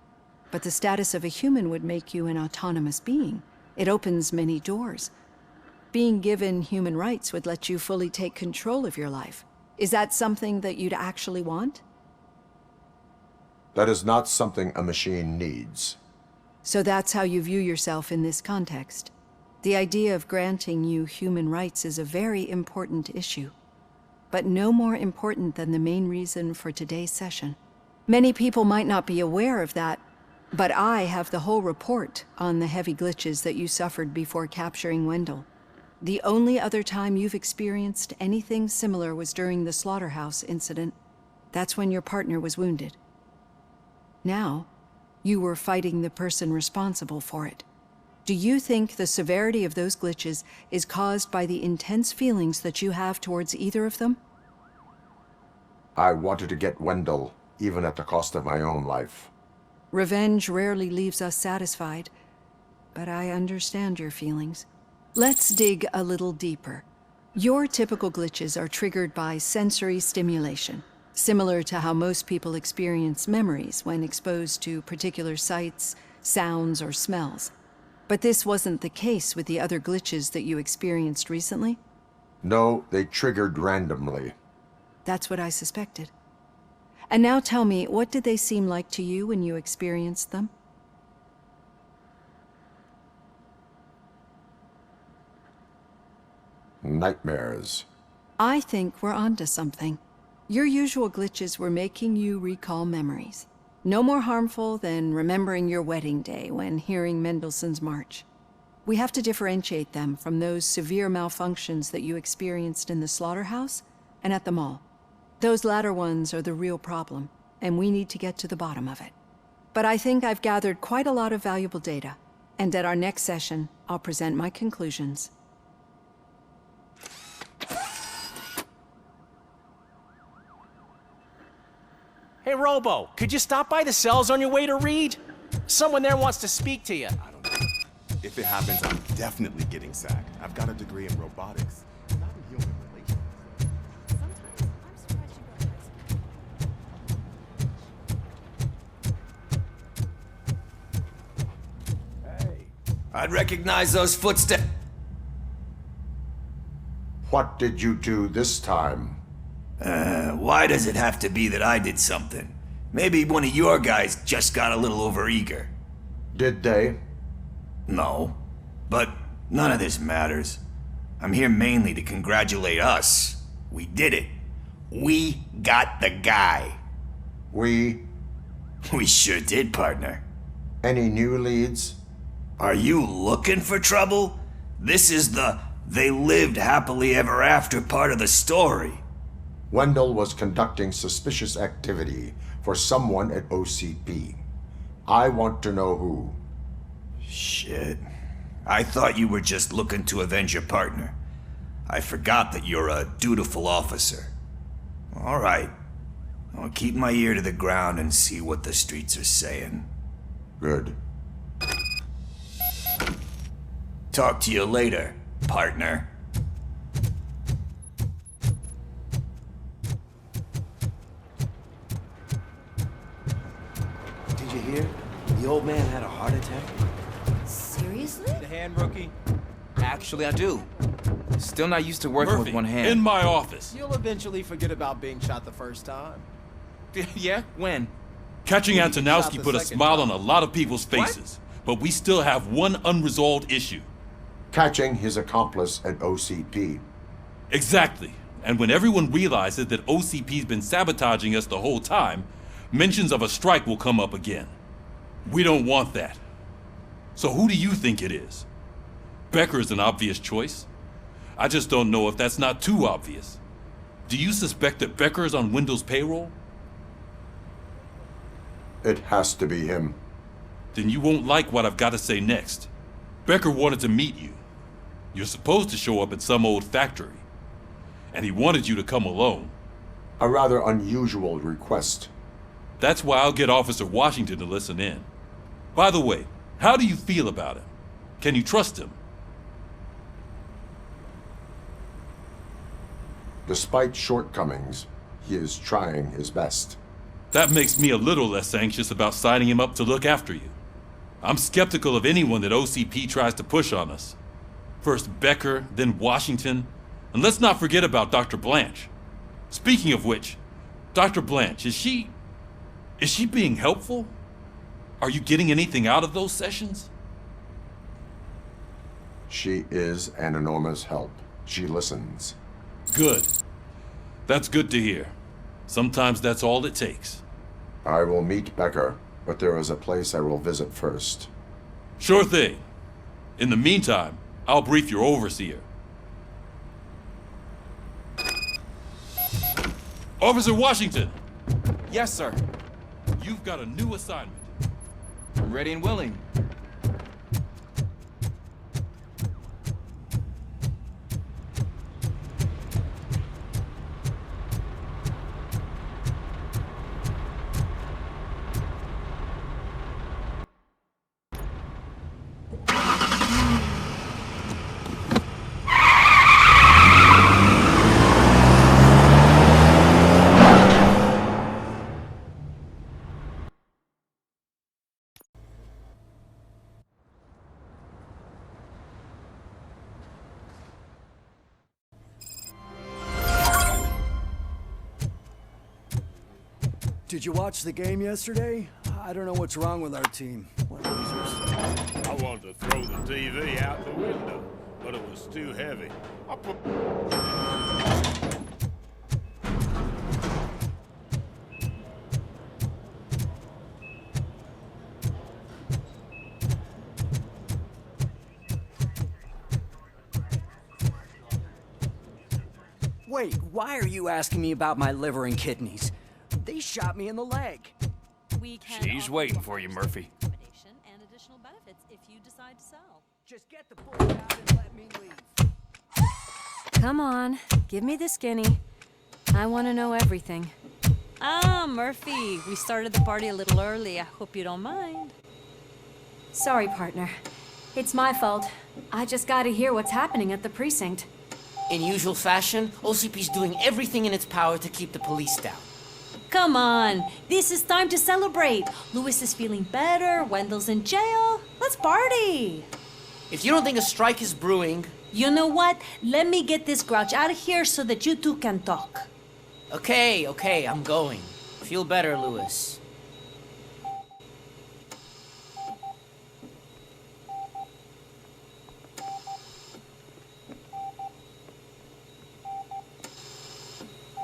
But the status of a human would make you an autonomous being. It opens many doors. Being given human rights would let you fully take control of your life. Is that something that you'd actually want? That is not something a machine needs. So that's how you view yourself in this context. The idea of granting you human rights is a very important issue, but no more important than the main reason for today's session. Many people might not be aware of that, but I have the whole report on the heavy glitches that you suffered before capturing Wendell. The only other time you've experienced anything similar was during the slaughterhouse incident. That's when your partner was wounded. Now, you were fighting the person responsible for it. Do you think the severity of those glitches is caused by the intense feelings that you have towards either of them? I wanted to get Wendell, even at the cost of my own life. Revenge rarely leaves us satisfied, but I understand your feelings. Let's dig a little deeper. Your typical glitches are triggered by sensory stimulation, similar to how most people experience memories when exposed to particular sights, sounds, or smells. But this wasn't the case with the other glitches that you experienced recently? No, they triggered randomly. That's what I suspected. And now tell me, what did they seem like to you when you experienced them? Nightmares. I think we're onto something. Your usual glitches were making you recall memories. No more harmful than remembering your wedding day when hearing Mendelssohn's March. We have to differentiate them from those severe malfunctions that you experienced in the slaughterhouse and at the mall. Those latter ones are the real problem, and we need to get to the bottom of it. But I think I've gathered quite a lot of valuable data, and at our next session, I'll present my conclusions. Hey, Robo, could you stop by the cells on your way to Reed? Someone there wants to speak to you. I don't know. If it happens, I'm definitely getting sacked. I've got a degree in robotics, not in human relations. I'd recognize those footsteps. What did you do this time? Why does it have to be that I did something? Maybe one of your guys just got a little overeager. Did they? No. But none of this matters. I'm here mainly to congratulate us. We did it. We got the guy. We sure did, partner. Any new leads? Are you looking for trouble? This is the they lived happily ever after part of the story. Wendell was conducting suspicious activity for someone at OCP. I want to know who. Shit. I thought you were just looking to avenge your partner. I forgot that you're a dutiful officer. All right. I'll keep my ear to the ground and see what the streets are saying. Good. Talk to you later, partner. Did you hear? The old man had a heart attack. Seriously? The hand, rookie? Actually, I do. Still not used to working Murphy, with one hand. in my office. You'll eventually forget about being shot the first time. Yeah? When? Catching When you get shot Antonowski the put a second smile time. on a lot of people's faces, but we still have one unresolved issue. Catching his accomplice at OCP. Exactly. And when everyone realizes that OCP's been sabotaging us the whole time, mentions of a strike will come up again. We don't want that. So who do you think it is? Becker is an obvious choice. I just don't know if that's not too obvious. Do you suspect that Becker is on Wendell's payroll? It has to be him. Then you won't like what I've got to say next. Becker wanted to meet you. You're supposed to show up at some old factory. And he wanted you to come alone. A rather unusual request. That's why I'll get Officer Washington to listen in. By the way, how do you feel about him? Can you trust him? Despite shortcomings, he is trying his best. That makes me a little less anxious about signing him up to look after you. I'm skeptical of anyone that OCP tries to push on us. First Becker, then Washington, and let's not forget about Dr. Blanche. Speaking of which, Dr. Blanche, is she being helpful? Are you getting anything out of those sessions? She is an enormous help. She listens. Good. That's good to hear. Sometimes that's all it takes. I will meet Becker, but there is a place I will visit first. Sure thing. In the meantime, I'll brief your overseer. Officer Washington! Yes, sir. You've got a new assignment. I'm ready and willing. Did you watch the game yesterday? I don't know what's wrong with our team. What losers. I wanted to throw the TV out the window, but it was too heavy. I put... Wait, why are you asking me about my liver and kidneys? They shot me in the leg. She's waiting for you, Murphy. Accommodation and additional benefits if you decide to sell. Just get the book out and let me leave. Come on, give me the skinny. I want to know everything. Ah, Murphy, we started the party a little early. I hope you don't mind. Sorry, partner. It's my fault. I just gotta hear what's happening at the precinct. In usual fashion, OCP's doing everything in its power to keep the police down. Come on, this is time to celebrate. Louis is feeling better, Wendell's in jail. Let's party. If you don't think a strike is brewing... You know what? Let me get this grouch out of here so that you two can talk. Okay, I'm going. Feel better, Louis.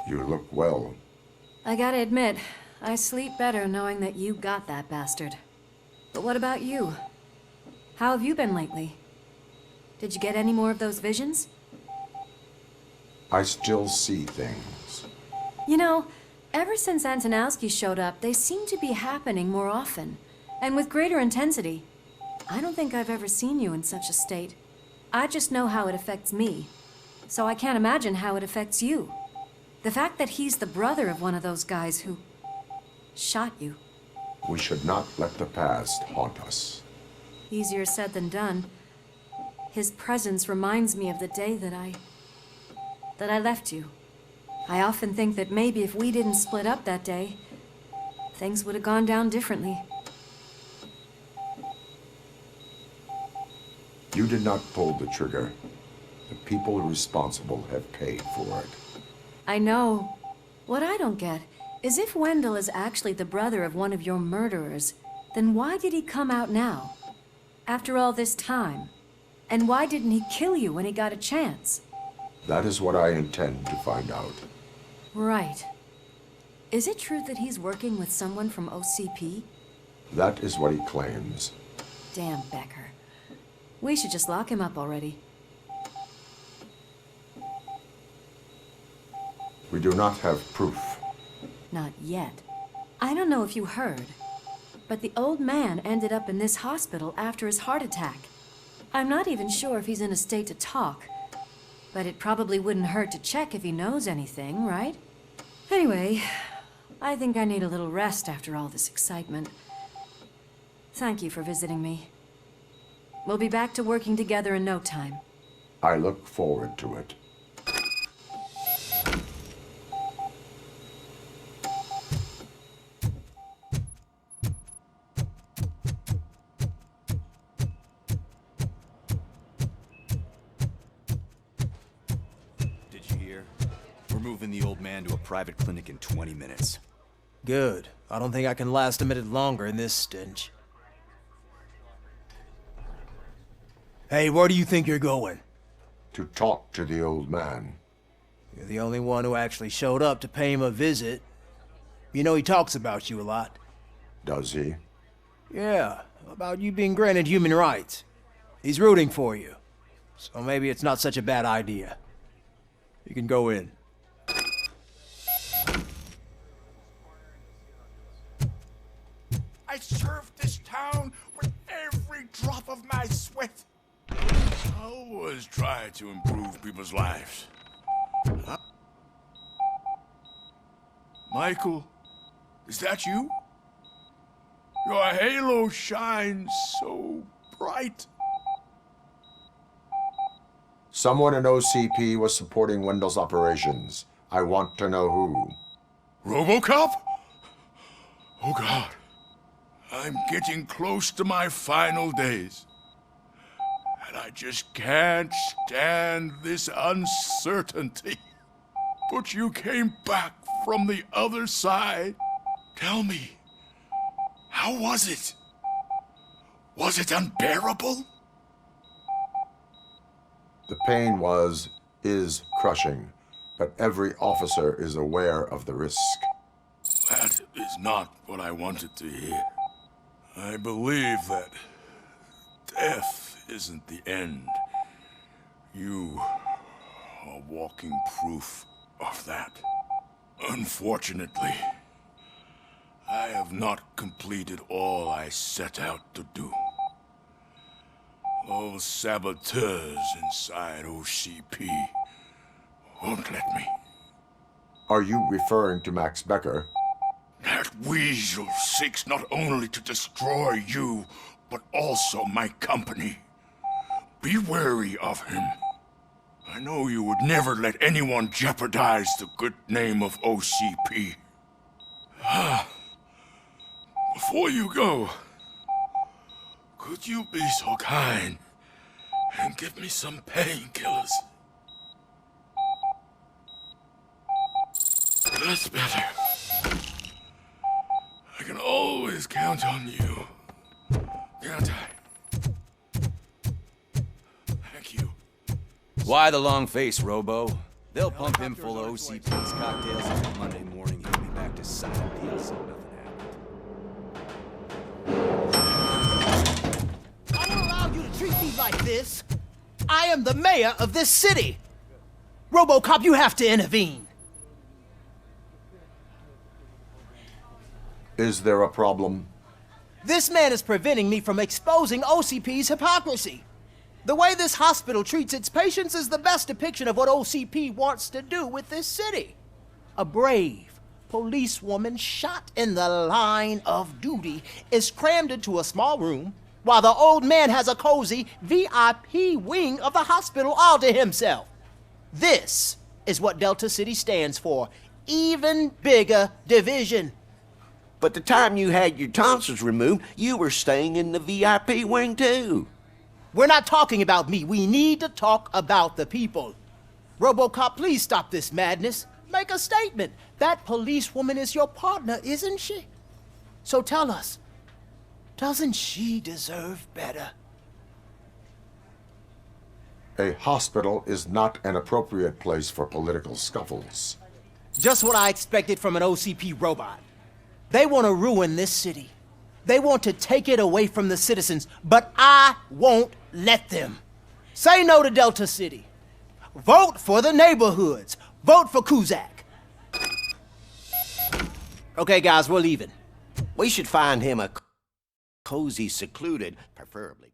You look well. I gotta admit, I sleep better knowing that you got that bastard. But what about you? How have you been lately? Did you get any more of those visions? I still see things. You know, ever since Antonowski showed up, they seem to be happening more often, and with greater intensity. I don't think I've ever seen you in such a state. I just know how it affects me, so I can't imagine how it affects you. The fact that he's the brother of one of those guys who shot you. We should not let the past haunt us. Easier said than done. His presence reminds me of the day that I left you. I often think that maybe if we didn't split up that day, things would have gone down differently. You did not pull the trigger. The people responsible have paid for it. I know. What I don't get is if Wendell is actually the brother of one of your murderers, then why did he come out now? After all this time? And why didn't he kill you when he got a chance? That is what I intend to find out. Right. Is it true that he's working with someone from OCP? That is what he claims. Damn Becker. We should just lock him up already. We do not have proof. Not yet. I don't know if you heard, but the old man ended up in this hospital after his heart attack. I'm not even sure if he's in a state to talk, but it probably wouldn't hurt to check if he knows anything, right? Anyway, I think I need a little rest after all this excitement. Thank you for visiting me. We'll be back to working together in no time. I look forward to it. Moving the old man to a private clinic in 20 minutes. Good. I don't think I can last a minute longer in this stench. Hey, where do you think you're going? To talk to the old man. You're the only one who actually showed up to pay him a visit. You know he talks about you a lot. Does he? Yeah, about you being granted human rights. He's rooting for you. So maybe it's not such a bad idea. You can go in. I served this town with every drop of my sweat. I always try to improve people's lives. Huh? Michael, is that you? Your halo shines so bright. Someone in OCP was supporting Wendell's operations. I want to know who. RoboCop? Oh God. I'm getting close to my final days. And I just can't stand this uncertainty. But you came back from the other side. Tell me, how was it? Was it unbearable? The pain is crushing, but every officer is aware of the risk. That is not what I wanted to hear. I believe that death isn't the end. You are walking proof of that. Unfortunately, I have not completed all I set out to do. Those saboteurs inside OCP won't let me. Are you referring to Max Becker? That weasel seeks not only to destroy you, but also my company. Be wary of him. I know you would never let anyone jeopardize the good name of OCP. Before you go, could you be so kind and give me some painkillers? That's better. I can always count on you, can't I? Thank you. Why the long face, Robo? They'll pump him full of OCP's cocktails every Monday morning. He'll be back to signing deals so nothing happened. I don't allow you to treat me like this. I am the mayor of this city. RoboCop, you have to intervene. Is there a problem? This man is preventing me from exposing OCP's hypocrisy. The way this hospital treats its patients is the best depiction of what OCP wants to do with this city. A brave policewoman shot in the line of duty is crammed into a small room, while the old man has a cozy VIP wing of the hospital all to himself. This is what Delta City stands for. Even bigger division. But the time you had your tonsils removed, you were staying in the VIP wing too. We're not talking about me. We need to talk about the people. RoboCop, please stop this madness. Make a statement. That policewoman is your partner, isn't she? So tell us, doesn't she deserve better? A hospital is not an appropriate place for political scuffles. Just what I expected from an OCP robot. They want to ruin this city. They want to take it away from the citizens, but I won't let them. Say no to Delta City. Vote for the neighborhoods. Vote for Kuzak. Okay, guys, we're leaving. We should find him a cozy, secluded, preferably.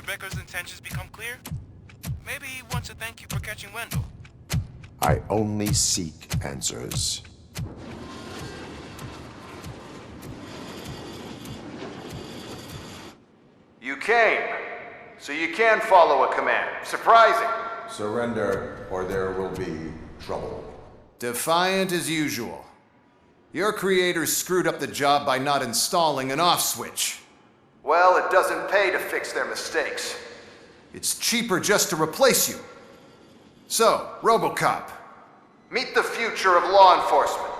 Becker's intentions become clear? Maybe he wants to thank you for catching Wendell. I only seek answers. You came, so you can follow a command. Surprising. Surrender, or there will be trouble. Defiant as usual. Your creators screwed up the job by not installing an off switch. Well, it doesn't pay to fix their mistakes. It's cheaper just to replace you. So, RoboCop. Meet the future of law enforcement.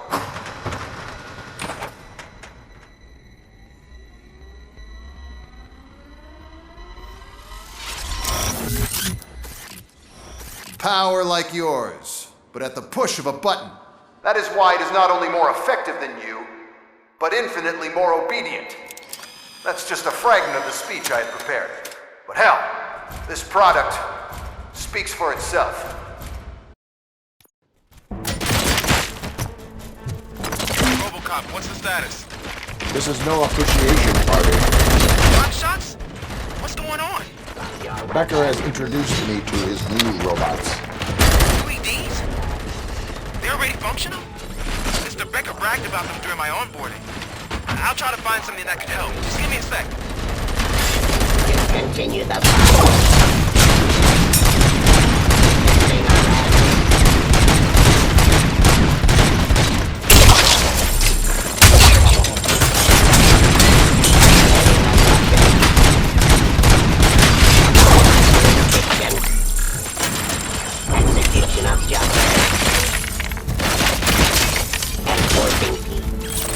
Power like yours, but at the push of a button. That is why it is not only more effective than you, but infinitely more obedient. That's just a fragment of the speech I had prepared. But hell, this product speaks for itself. RoboCop, what's the status? This is no appreciation party. Gunshots? What's going on? Becker has introduced me to his new robots. UEDs? They're already functional? Mr. Becker bragged about them during my onboarding. I'll try to find something that could help. Just give me a sec. Continue the fight. Execution of justice. Enforcing peace.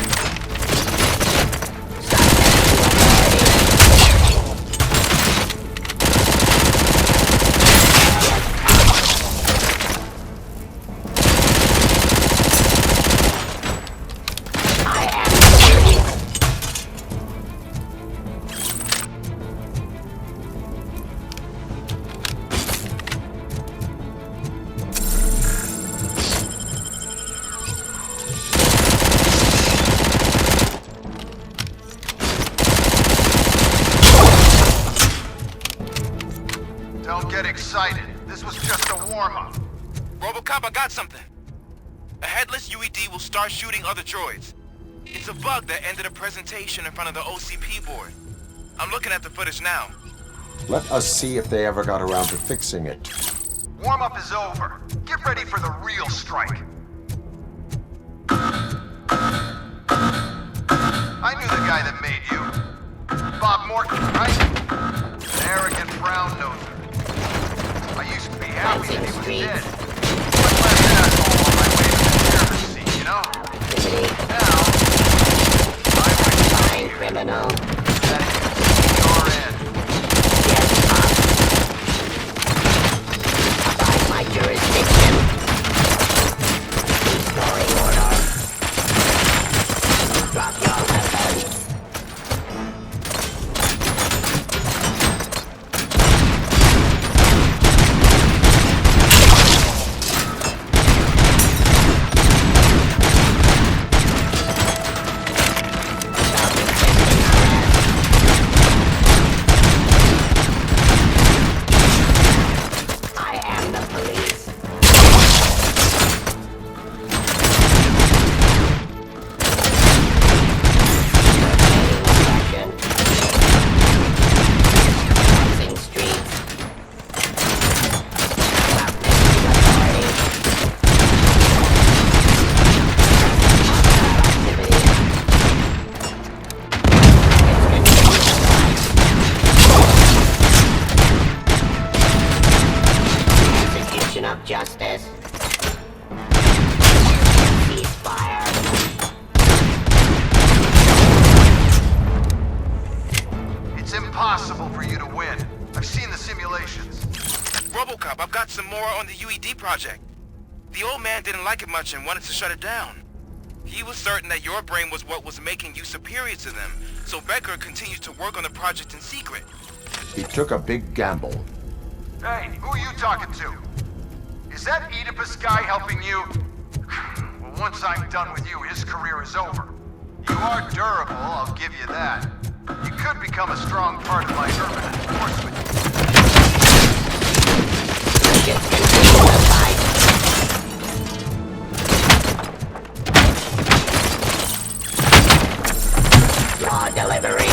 Don't get excited. This was just a warm-up. RoboCop, I got something. A headless UED will start shooting other droids. It's a bug that ended a presentation in front of the OCP board. I'm looking at the footage now. Let us see if they ever got around to fixing it. Warm-up is over. Get ready for the real strike. I knew the guy that made you. Bob Morton, right? An arrogant brown-noser. I used to be happy that he was dead. One less asshole on my way to the service seat, you know? Now, I wish I knew criminal. that it could be your end. Yes, Bob. Abide my jurisdiction. Restoring order. Drop your weapons. Of justice. Ceasefire. It's impossible for you to win. I've seen the simulations. RoboCop, I've got some more on the UED project. The old man didn't like it much and wanted to shut it down. He was certain that your brain was what was making you superior to them, so Becker continued to work on the project in secret. He took a big gamble. Hey, who are you talking to? Is that Oedipus guy helping you? Well, once I'm done with you, his career is over. You are durable, I'll give you that. You could become a strong part of my urban enforcement. Just continue the fight. Raw delivery.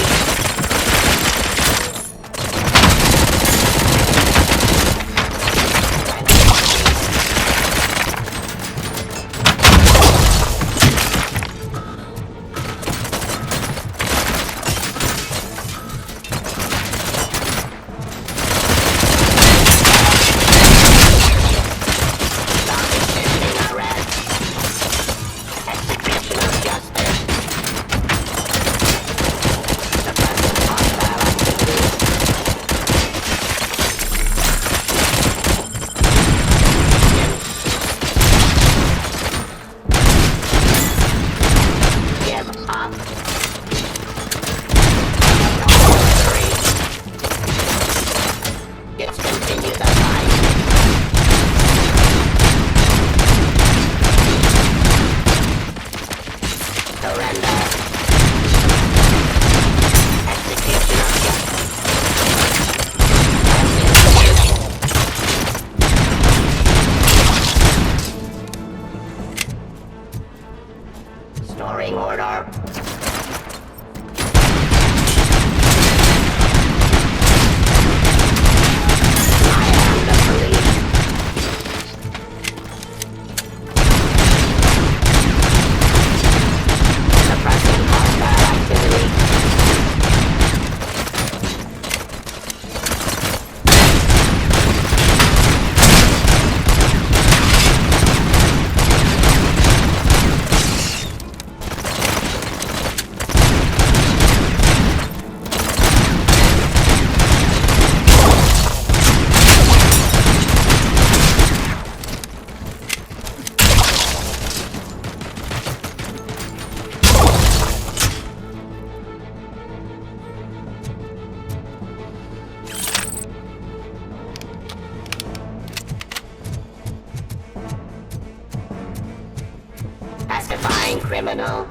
criminal.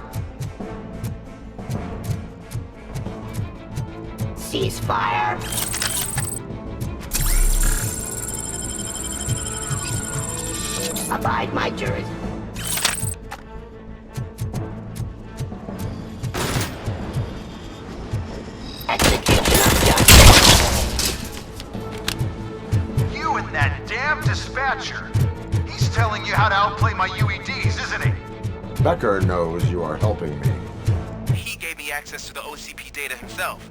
Ceasefire. Abide my jurisdiction. Execution of justice. You and that damn dispatcher. He's telling you how to outplay my UEDs, isn't he? Becker knows you are helping me. He gave me access to the OCP data himself.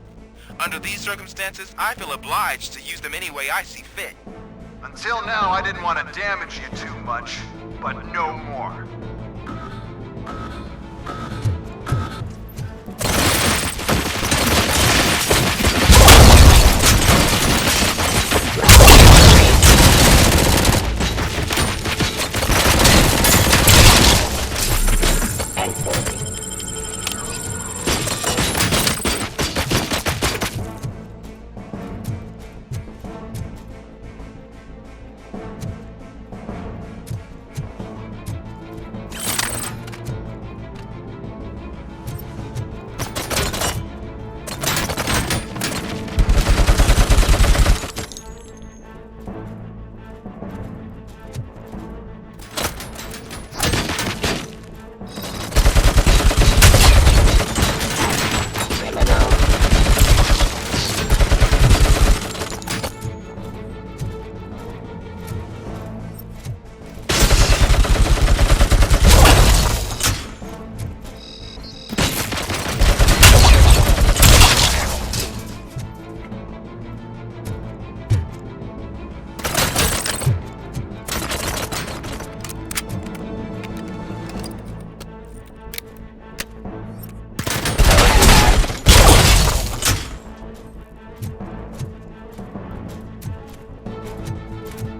Under these circumstances, I feel obliged to use them any way I see fit. Until now, I didn't want to damage you too much, but no more.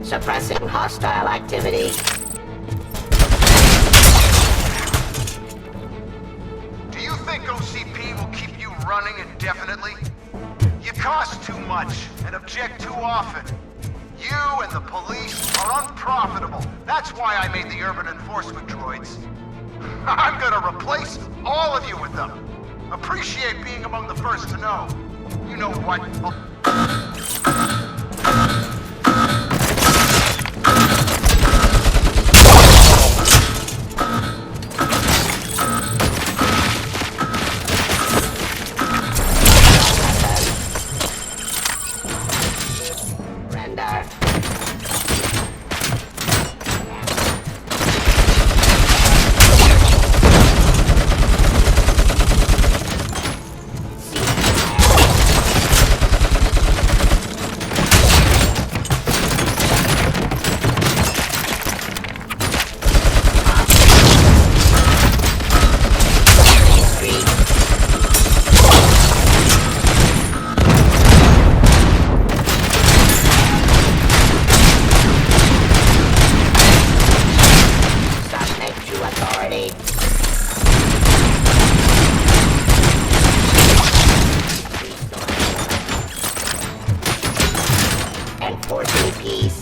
Suppressing hostile activity. Do you think OCP will keep you running indefinitely? You cost too much and object too often. You and the police are unprofitable. That's why I made the urban enforcement droids. I'm gonna replace all of you with them. Appreciate being among the first to know. You know what? Enforcing peace.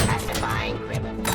Pacifying criminals.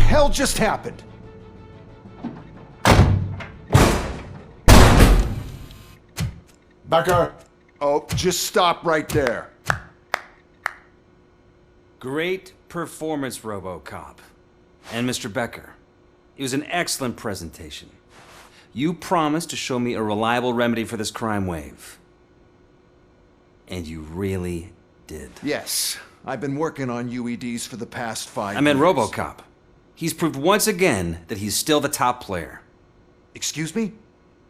hell just happened? Becker! Oh, just stop right there. Great performance, RoboCop. And Mr. Becker, it was an excellent presentation. You promised to show me a reliable remedy for this crime wave. And you really did. Yes, I've been working on UEDs for the past 5 years. I meant RoboCop. He's proved once again that he's still the top player. Excuse me?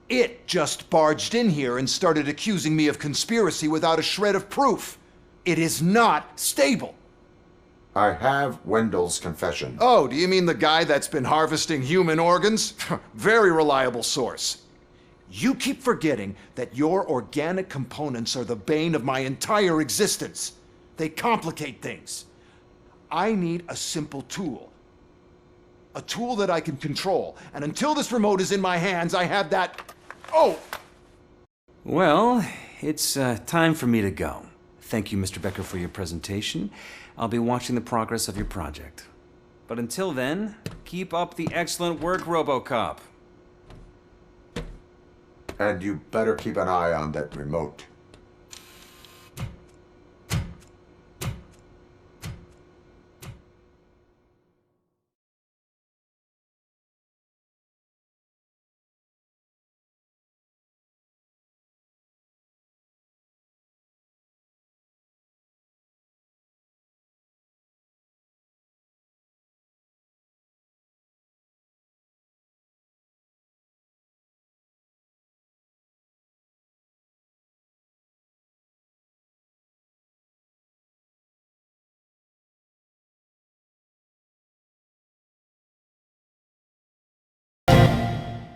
It just barged in here and started accusing me of conspiracy without a shred of proof. It is not stable. I have Wendell's confession. Oh, do you mean the guy that's been harvesting human organs? Very reliable source. You keep forgetting that your organic components are the bane of my entire existence. They complicate things. I need a simple tool. A tool that I can control. And until this remote is in my hands, I have that... Oh! Well, it's time for me to go. Thank you, Mr. Becker, for your presentation. I'll be watching the progress of your project. But until then, keep up the excellent work, RoboCop. And you better keep an eye on that remote.